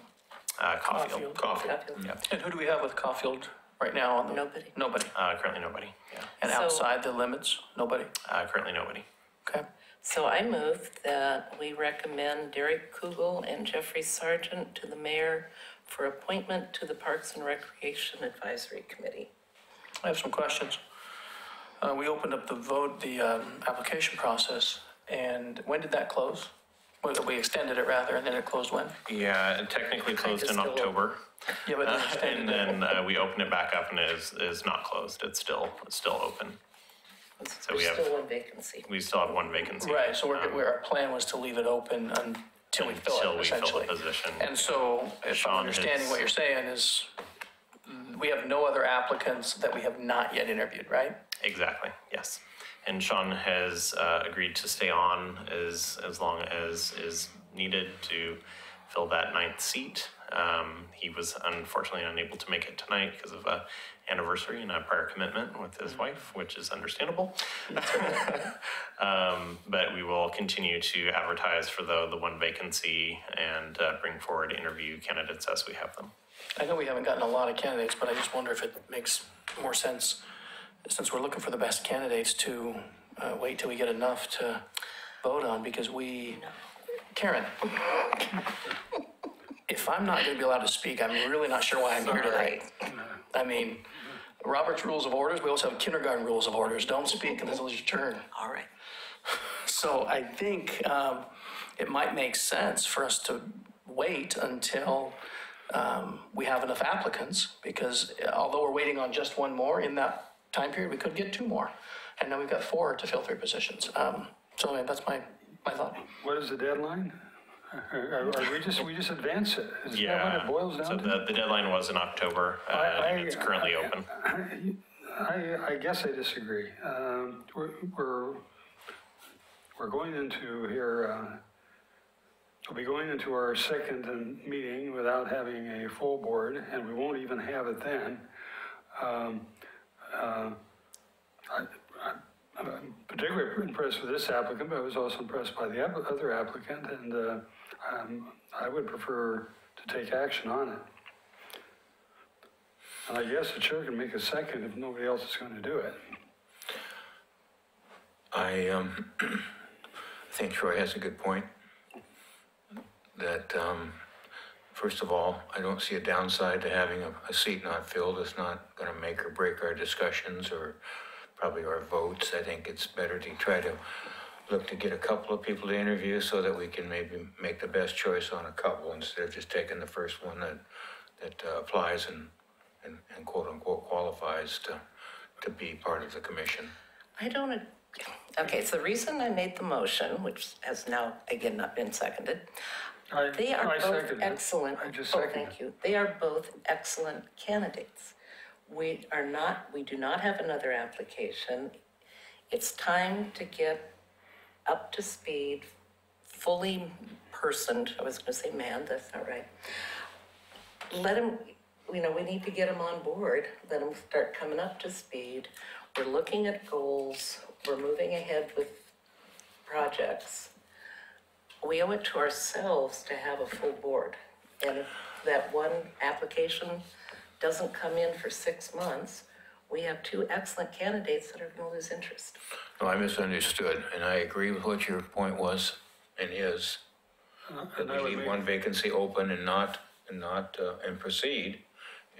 Caulfield. Caulfield. Yep. And who do we have with Caulfield right now? On the, Nobody. Nobody. Currently nobody, yeah. And So- outside the limits, nobody. Currently nobody. Okay. So I move that we recommend Derek Kugel and Jeffrey Sargent to the mayor for appointment to the Parks and Recreation Advisory Committee. I have some questions. We opened up the application process, and when did that close? Well, we extended it rather, and then it closed when? Yeah, it technically closed in still open. October. Yeah, but then And extended it. then we opened it back up and it is not closed. It's still open. So we There's have- still one vacancy. We still have 1 vacancy. Right, so our plan was to leave it open until we fill Until it, we fill essentially. the position. And so, if Sean I'm understanding has- what you're saying is, we have no other applicants that we have not yet interviewed, right? Exactly, yes. And Sean has agreed to stay on as long as is needed to fill that 9th seat. He was unfortunately unable to make it tonight because of a anniversary and a prior commitment with his wife, which is understandable. But we will continue to advertise for the one vacancy and bring forward interview candidates as we have them. I know we haven't gotten a lot of candidates, but I just wonder if it makes more sense, since we're looking for the best candidates, to wait till we get enough to vote on, because Karen, if I'm not going to be allowed to speak, I'm really not sure why I'm here tonight. I mean, Robert's Rules of Orders, we also have kindergarten rules of orders. Don't speak until it's your turn. All right. So I think it might make sense for us to wait until we have enough applicants, because although we're waiting on just one more in that time period, we could get two more. And now we've got 4 to fill 3 positions. So that's my thought. What is the deadline? Or we just advance it? Is that Yeah, what it boils down so to? the deadline was in October, and it's currently open. I guess I disagree. We're going into here, we'll be going into our second meeting without having a full board, and we won't even have it then. I'm particularly impressed with this applicant, but I was also impressed by the other applicant, and I would prefer to take action on it. And I guess the chair can make a second if nobody else is going to do it. I think Troy has a good point. That, first of all, I don't see a downside to having a seat not filled. It's not going to make or break our discussions or probably our votes. I think it's better to try to look to get a couple of people to interview so that we can maybe make the best choice on a couple instead of just taking the first one that applies and quote unquote qualifies to be part of the commission. Okay, so the reason I made the motion, which has now again not been seconded, they are both excellent. I just Oh, seconded thank you. They are both excellent candidates. We do not have another application. It's time to get up to speed, fully personed. I was going to say man, that's not right. Let them, we need to get them on board. Let them start coming up to speed. We're looking at goals. We're moving ahead with projects. We owe it to ourselves to have a full board. And if that one application doesn't come in for 6 months, we have 2 excellent candidates that are going to lose interest. No, I misunderstood, and I agree with what your point was and is. And I We would leave make- one vacancy open and proceed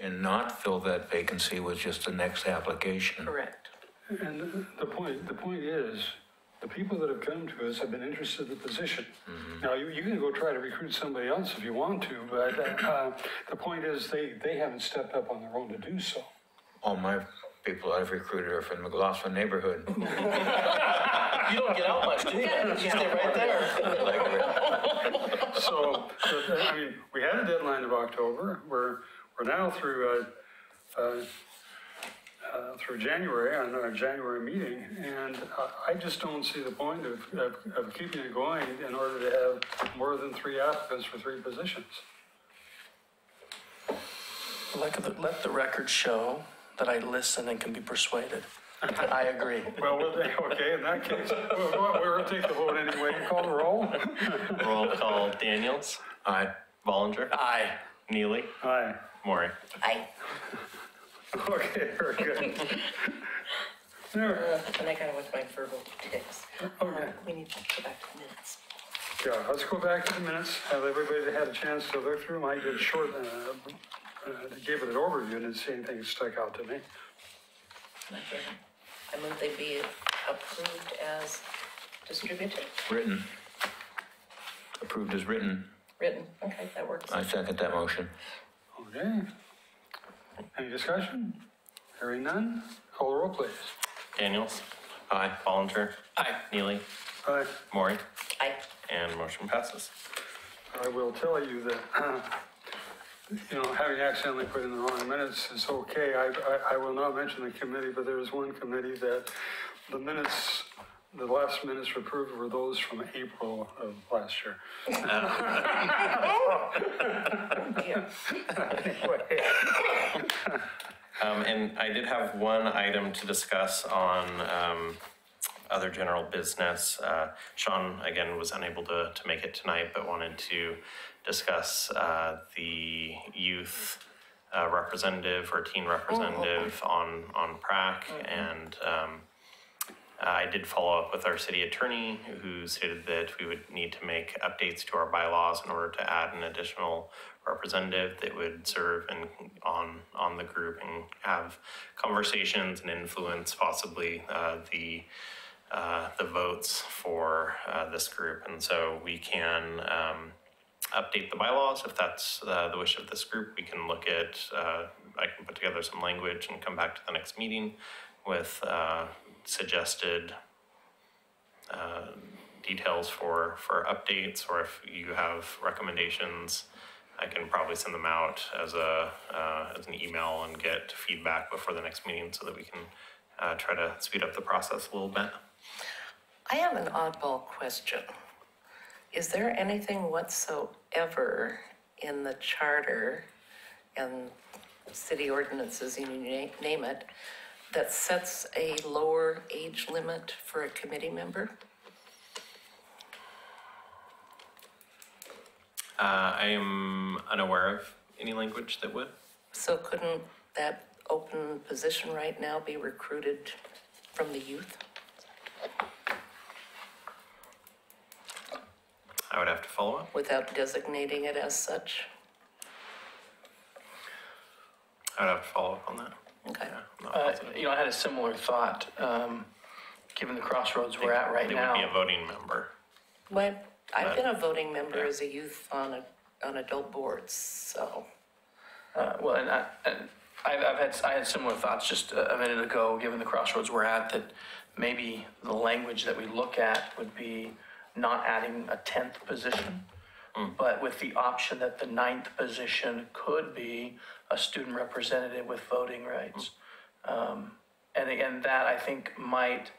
and not fill that vacancy with just the next application. Correct. And the point is, the people that have come to us have been interested in the position. Now, you can go try to recruit somebody else if you want to, but the point is they haven't stepped up on their own to do so. All my people I've recruited are from the McLaughlin neighborhood. You don't get out much, do you? You stay right there. So, I mean, we had a deadline of October. We're now through January, on our January meeting, and I just don't see the point of keeping it going in order to have more than 3 applicants for 3 positions. Let the record show that I listen and can be persuaded. I agree. Well, okay, in that case, we'll take the vote anyway. You call the roll? Roll call: Daniels, Aye. Bollinger, Aye. Neely, Aye. Maury. Aye. Okay, very good. There. And I got it with my verbal tics. Okay. We need to go back to the minutes. Yeah, let's go back to the minutes. Have everybody had a chance to look through them? I did short, gave it an overview and didn't see anything that stuck out to me. I move they be approved as distributed, Written. Approved as written. written. Okay, that works. I second that motion. Okay. Any discussion? Hearing none, call the roll, please. Daniels, Aye. Bollinger, Aye. Neely, Aye. Maury, Aye. and motion passes. I will tell you that, having accidentally put in the wrong minutes is okay. I will not mention the committee, but there is one committee that the minutes the last minutes approved were those from April of last year. And I did have one item to discuss on other general business. Sean, again, was unable to make it tonight, but wanted to discuss the youth representative or teen representative on PrAC. And I did follow up with our city attorney, who stated that we would need to make updates to our bylaws in order to add an additional representative that would serve on the group and have conversations and influence possibly the votes for this group. And so we can update the bylaws if that's the wish of this group. We can look at, I can put together some language and come back to the next meeting with suggested details for updates, or if you have recommendations, I can probably send them out as an email and get feedback before the next meeting so that we can try to speed up the process a little bit. I have an oddball question. Is there anything whatsoever in the charter and city ordinances, you name it, that sets a lower age limit for a committee member? I am unaware of any language that would. So couldn't that open position right now be recruited from the youth? I would have to follow up. Without designating it as such? I would have to follow up on that. Okay. Yeah, I'm not positive. I had a similar thought, given the crossroads we're at right They now. would be a voting member. But I've been a voting member as a youth on adult boards, so. Well, and I had similar thoughts just a minute ago, given the crossroads we're at, that maybe the language that we look at would be not adding a 10th position, but with the option that the 9th position could be a student representative with voting rights. And again, that I think might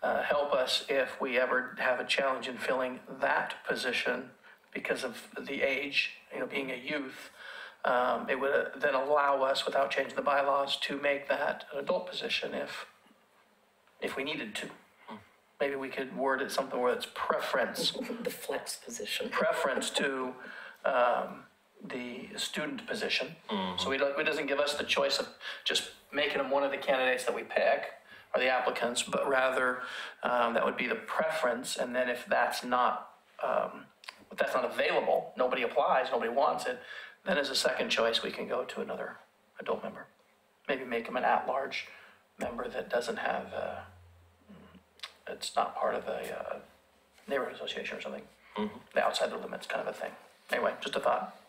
help us if we ever have a challenge in filling that position because of the age, being a youth. It would then allow us, without changing the bylaws, to make that an adult position if we needed to. Maybe we could word it something where it's preference. The flex position. Preference to the student position. So it doesn't give us the choice of just making them one of the candidates that we pick or the applicants, but rather that would be the preference. And then if that's not available, nobody applies, nobody wants it, then as a second choice, we can go to another adult member. Maybe make them an at-large member that doesn't have, it's not part of a neighborhood association or something. The outside the limits kind of a thing. Anyway, just a thought.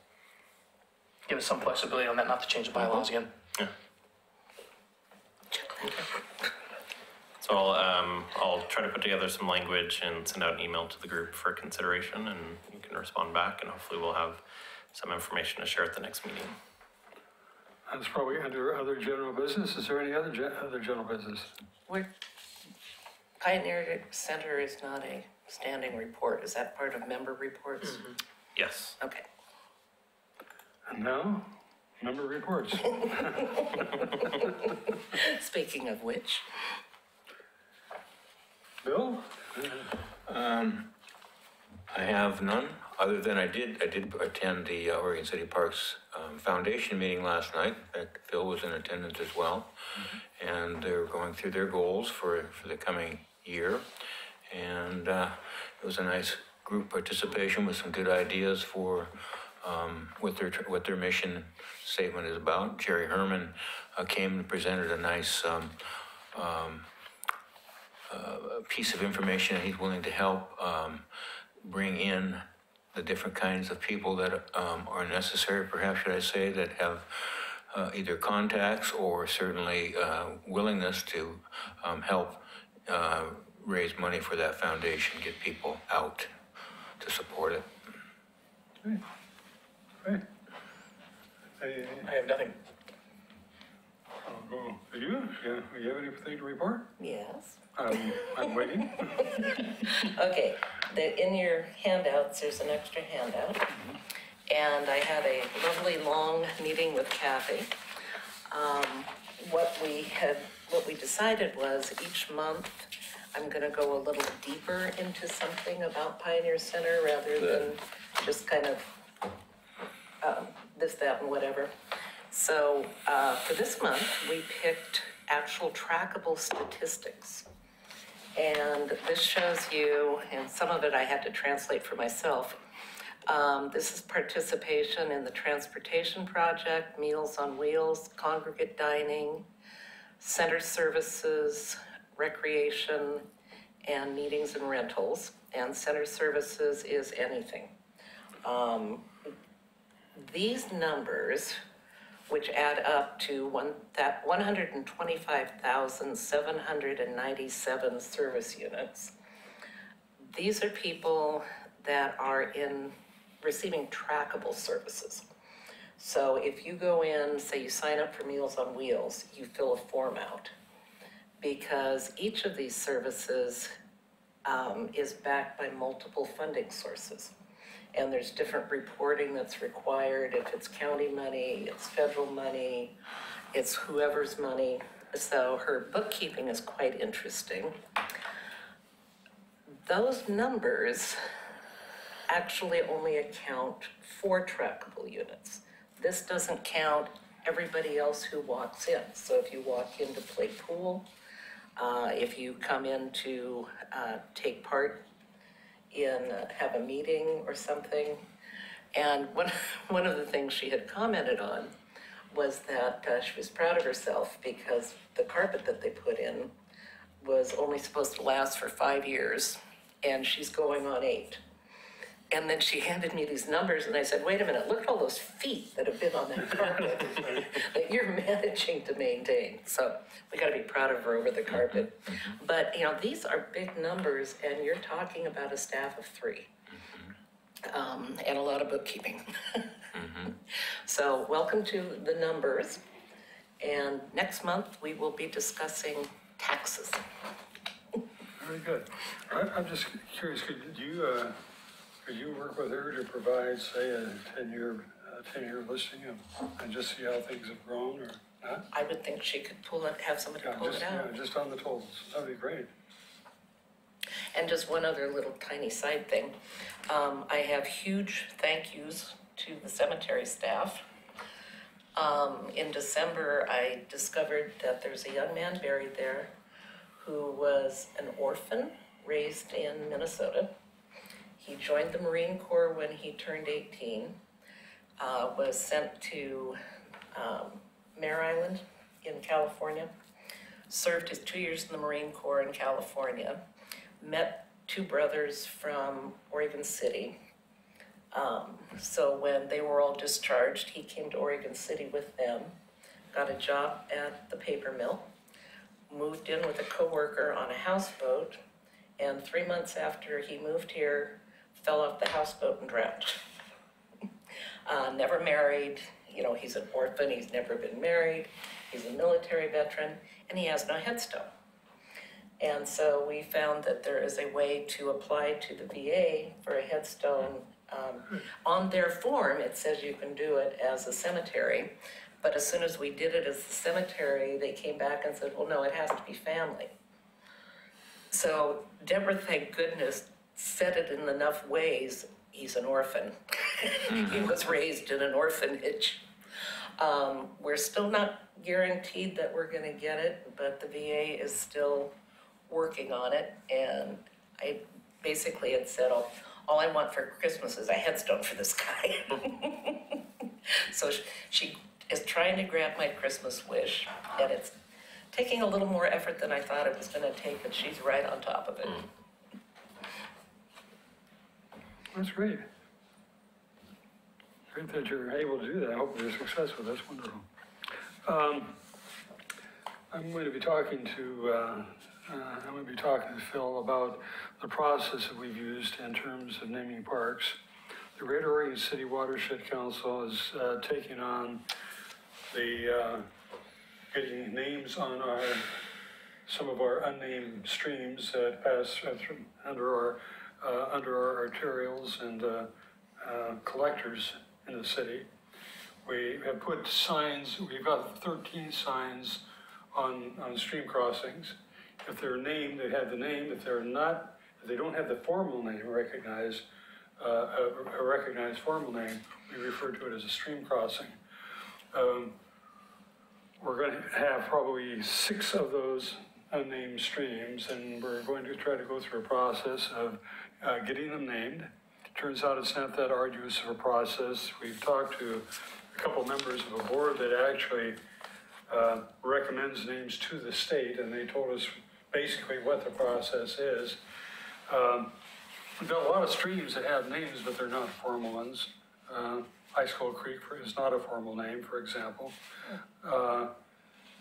Give us some flexibility on that, not to change the bylaws again. Yeah. So I'll try to put together some language and send out an email to the group for consideration, and you can respond back, and hopefully we'll have some information to share at the next meeting. That's probably under other general business. Is there any other general business? Pioneer Center is not a standing report. Is that part of member reports? Yes. Okay. And now, member reports. Speaking of which. Bill? I have none, other than I did attend the Oregon City Parks Foundation meeting last night. In fact, Phil was in attendance as well. And they're going through their goals for the coming year. And it was a nice group participation with some good ideas for what their mission statement is about. Jerry Herman came and presented a nice piece of information, and he's willing to help bring in the different kinds of people that are necessary, perhaps should I say, that have either contacts or certainly willingness to help raise money for that foundation, get people out to support it. Great. Great. I have nothing. cool. Do you? Yeah, you have anything to report? Yes. I'm waiting. Okay, in your handouts, there's an extra handout. And I had a lovely long meeting with Kathy. What we decided was each month, I'm gonna go a little deeper into something about Pioneer Center rather than just kind of this, that, and whatever. So for this month, we picked actual trackable statistics. And this shows you, and some of it I had to translate for myself. This is participation in the transportation project, Meals on Wheels, congregate dining, center services, recreation, and meetings and rentals. And center services is anything. These numbers, which add up to 125,797 service units. These are people that are receiving trackable services. So if you go in, say you sign up for Meals on Wheels, you fill a form out because each of these services is backed by multiple funding sources. And there's different reporting that's required. If it's county money, it's federal money, it's whoever's money. So her bookkeeping is quite interesting. Those numbers actually only account for trackable units. This doesn't count everybody else who walks in. So if you walk in to play pool, if you come in to take part in have a meeting or something. And one of the things she had commented on was that she was proud of herself because the carpet that they put in was only supposed to last for 5 years, and she's going on 8. And then she handed me these numbers, and I said, wait a minute, look at all those feet that have been on that carpet that you're managing to maintain. So we got to be proud of her over the carpet. But, these are big numbers, and you're talking about a staff of 3 and a lot of bookkeeping. So welcome to the numbers. And next month, we will be discussing taxes. Very good. I'm just curious, could you work with her to provide, say, a 10-year listing and just see how things have grown or not? I would think she could have somebody pull it out. Just on the totals. That'd be great. And just one other little tiny side thing. I have huge thank yous to the cemetery staff. In December, I discovered that there's a young man buried there who was an orphan raised in Minnesota. He joined the Marine Corps when he turned 18, was sent to Mare Island in California, served his 2 years in the Marine Corps in California, met 2 brothers from Oregon City. So when they were all discharged, he came to Oregon City with them, got a job at the paper mill, moved in with a coworker on a houseboat, and 3 months after he moved here, fell off the houseboat and drowned. Never married, he's an orphan, he's never been married, he's a military veteran, and he has no headstone. And so we found that there is a way to apply to the VA for a headstone. On their form, it says you can do it as a cemetery, but as soon as we did it as the cemetery, they came back and said, well, no, it has to be family. So Deborah, thank goodness, said it in enough ways. He's an orphan. He was raised in an orphanage. We're still not guaranteed that we're going to get it, but the VA is still working on it. And I basically had said, all I want for Christmas is a headstone for this guy. So she is trying to grant my Christmas wish, and it's taking a little more effort than I thought it was going to take, but she's right on top of it. That's great. Great that you're able to do that. I hope you're successful. That's wonderful. I'm going to be talking to Phil about the process that we've used in terms of naming parks. The Greater Oregon City Watershed Council is taking on the getting names on some of our unnamed streams that pass under our arterials and collectors in the city. We have put signs, we've got 13 signs on stream crossings. If they're named, they have the name. If they're not, if they don't have the formal name recognized, a recognized formal name, we refer to it as a stream crossing. We're going to have probably 6 of those unnamed streams, and we're going to try to go through a process of getting them named. Turns out it's not that arduous of a process. We've talked to a couple members of a board that actually recommends names to the state, and they told us basically what the process is. We've got a lot of streams that have names, but they're not formal ones. Icicle Creek is not a formal name, for example.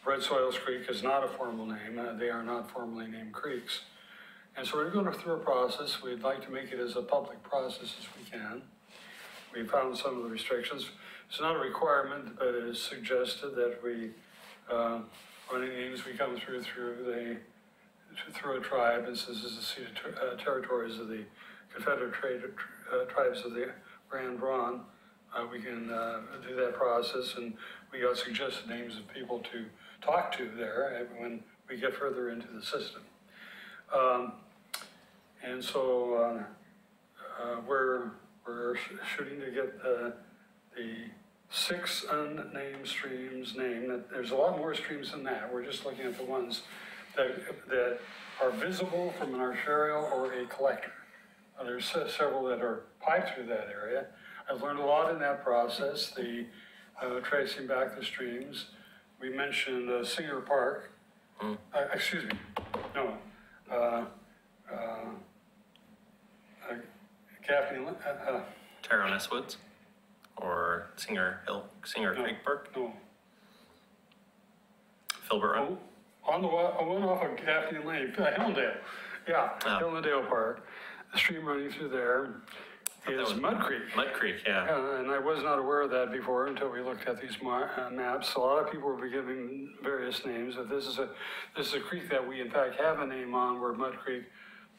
Red Soils Creek is not a formal name. They are not formally named creeks. And so we're going through a process. We'd like to make it as a public process as we can. We found some of the restrictions. It's not a requirement, but it is suggested that we, on any names we come through a tribe, and since this is the ceded territories of the Confederate tribes of the Grand Ronde, we can do that process, and we got suggested names of people to talk to there when we get further into the system. And so we're shooting to get the 6 unnamed streams named. There's a lot more streams than that. We're just looking at the ones that are visible from an arterial or a collector. There's several that are piped through that area. I've learned a lot in that process, the tracing back the streams. We mentioned Singer Park. Excuse me, no. Gaffney, Taranis Woods or Singer Creek Park? No. Filbert Run? On the one off of Gaffney Lane, Hillendale. Yeah, Hillendale Park. The stream running through there is Mud Creek. Mud Creek, yeah. And I was not aware of that before until we looked at these maps. A lot of people were giving various names, but this is a creek that we in fact have a name on, where Mud Creek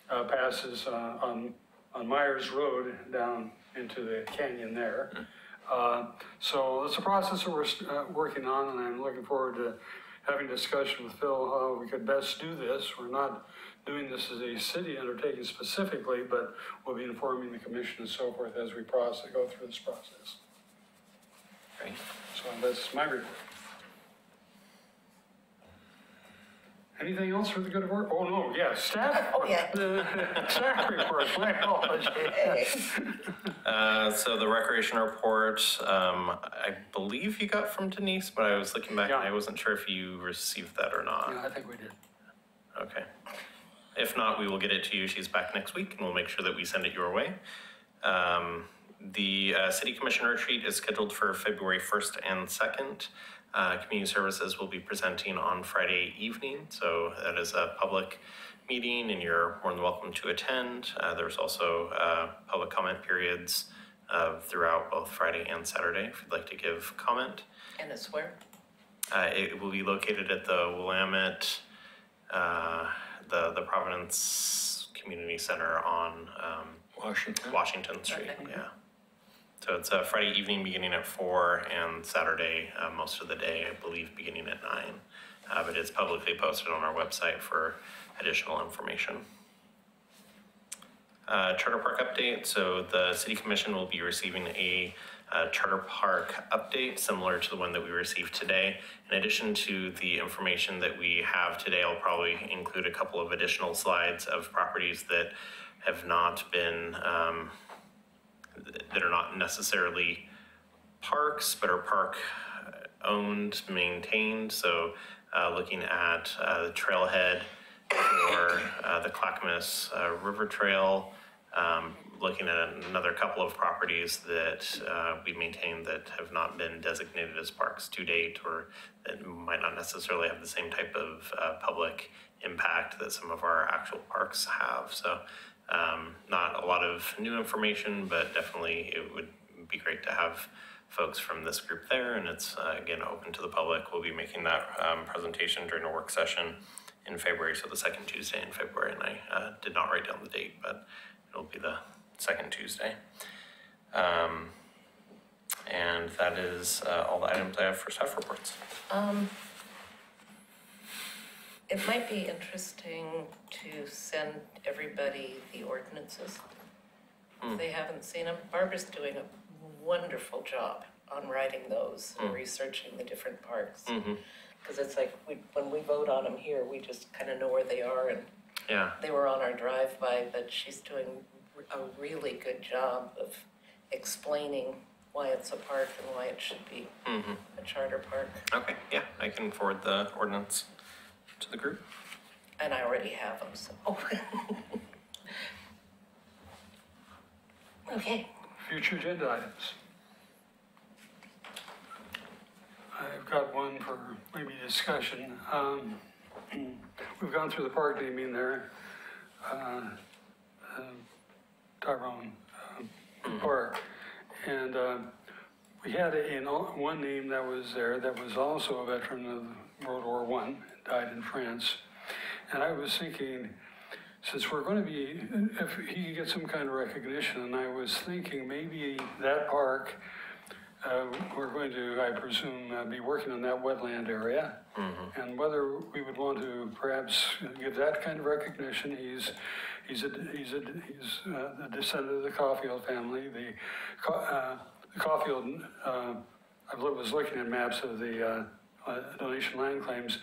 passes on Myers Road down into the canyon there. So it's a process that we're working on, and I'm looking forward to having discussion with Phil how we could best do this. We're not doing this as a city undertaking specifically, but we'll be informing the commission and so forth as we go through this process. Great. So that's my report. Anything else for the good of work? Oh, no, yeah, staff. Oh, yeah. Staff report, my apologies. So the recreation report, I believe you got from Denise, but I was looking back and I wasn't sure if you received that or not. Yeah, I think we did. Okay. If not, we will get it to you. She's back next week, and we'll make sure that we send it your way. The City Commission retreat is scheduled for February 1st and 2nd. Community Services will be presenting on Friday evening, so that is a public meeting, and you're more than welcome to attend. There's also public comment periods throughout both Friday and Saturday if you'd like to give comment. And it's where? It will be located at the Willamette, the Providence Community Center on Washington Street. Okay. Yeah. So it's a Friday evening beginning at 4 and Saturday most of the day, I believe, beginning at 9. But it's publicly posted on our website for additional information. Charter Park update. So the City Commission will be receiving a Charter Park update similar to the one that we received today. In addition to the information that we have today, I'll probably include a couple of additional slides of properties that have not been that are not necessarily parks, but are park owned, maintained. So looking at the trailhead for the Clackamas River Trail, looking at another couple of properties that we maintain that have not been designated as parks to date, or that might not necessarily have the same type of public impact that some of our actual parks have. So not a lot of new information, but definitely it would be great to have folks from this group there, and it's, again, open to the public. We'll be making that presentation during a work session in February, so the second Tuesday in February, and I did not write down the date, but it'll be the second Tuesday. And that is all the items I have for staff reports. It might be interesting to send everybody the ordinances. If they haven't seen them, Barbara's doing a wonderful job on writing those and researching the different parks. Because it's like, when we vote on them here, we just kind of know where they are, and Yeah. they were on our drive-by, but she's doing a really good job of explaining why it's a park and why it should be a charter park. Okay, yeah, I can forward the ordinance to the group. And I already have them, so. Okay. Future agenda items. I've got one for maybe discussion. We've gone through the park naming there, Tyrone Park, and we had one name that was there that was also a veteran of World War I, died in France. And I was thinking, since we're going to be, if he could get some kind of recognition, and I was thinking maybe that park, we're going to, I presume, be working on that wetland area. And whether we would want to perhaps give that kind of recognition. He's a descendant of the Caulfield family. The Caulfield, I was looking at maps of the donation land claims.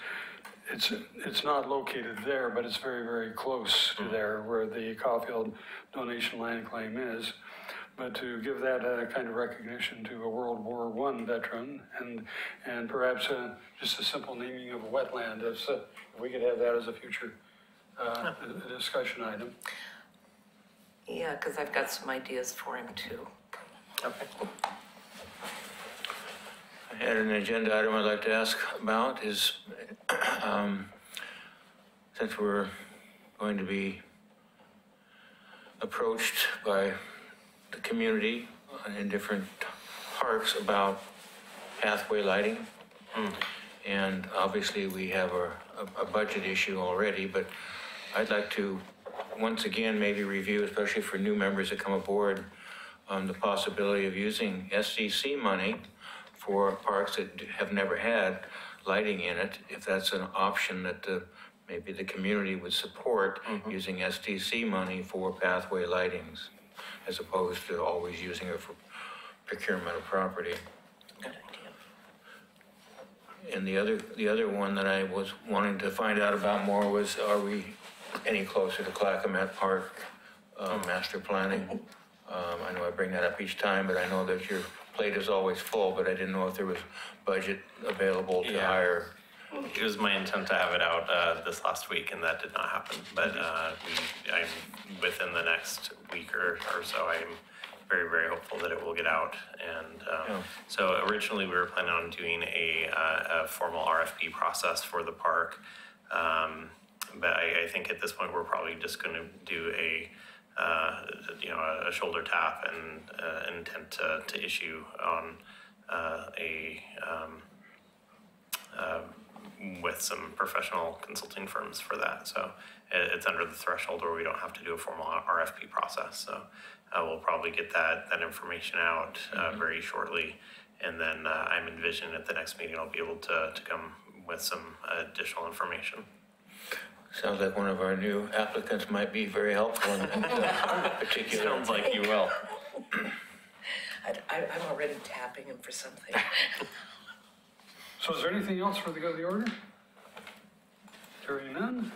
It's not located there, but it's very, very close to there where the Caulfield donation land claim is. But to give that kind of recognition to a World War I veteran, and perhaps just a simple naming of a wetland, if we could have that as a future discussion item. Yeah, because I've got some ideas for him too. Okay. I had an agenda item I'd like to ask about is, since we're going to be approached by the community in different parks about pathway lighting. And obviously we have a budget issue already, but I'd like to once again maybe review, especially for new members that come aboard, the possibility of using SDC money for parks that have never had lighting in it, if that's an option that maybe the community would support, using SDC money for pathway lightings, as opposed to always using it for procurement of property. Good idea. And the other one that I was wanting to find out about more was, are we any closer to Clackamat Park master planning? I know I bring that up each time, but I know that your plate is always full, but I didn't know if there was budget available to hire. It was my intent to have it out this last week, and that did not happen. But I'm within the next week or so, I'm very, very hopeful that it will get out. And so originally we were planning on doing a formal RFP process for the park. But I think at this point, we're probably just going to do a shoulder tap and intent to issue on with some professional consulting firms for that. So it's under the threshold where we don't have to do a formal RFP process. So we'll probably get that information out very shortly. And then I'm envisioning at the next meeting, I'll be able to come with some additional information. Sounds like one of our new applicants might be very helpful in that particular. Sounds like you will. I'm already tapping him for something. So is there anything else for the good of the order? Hearing none,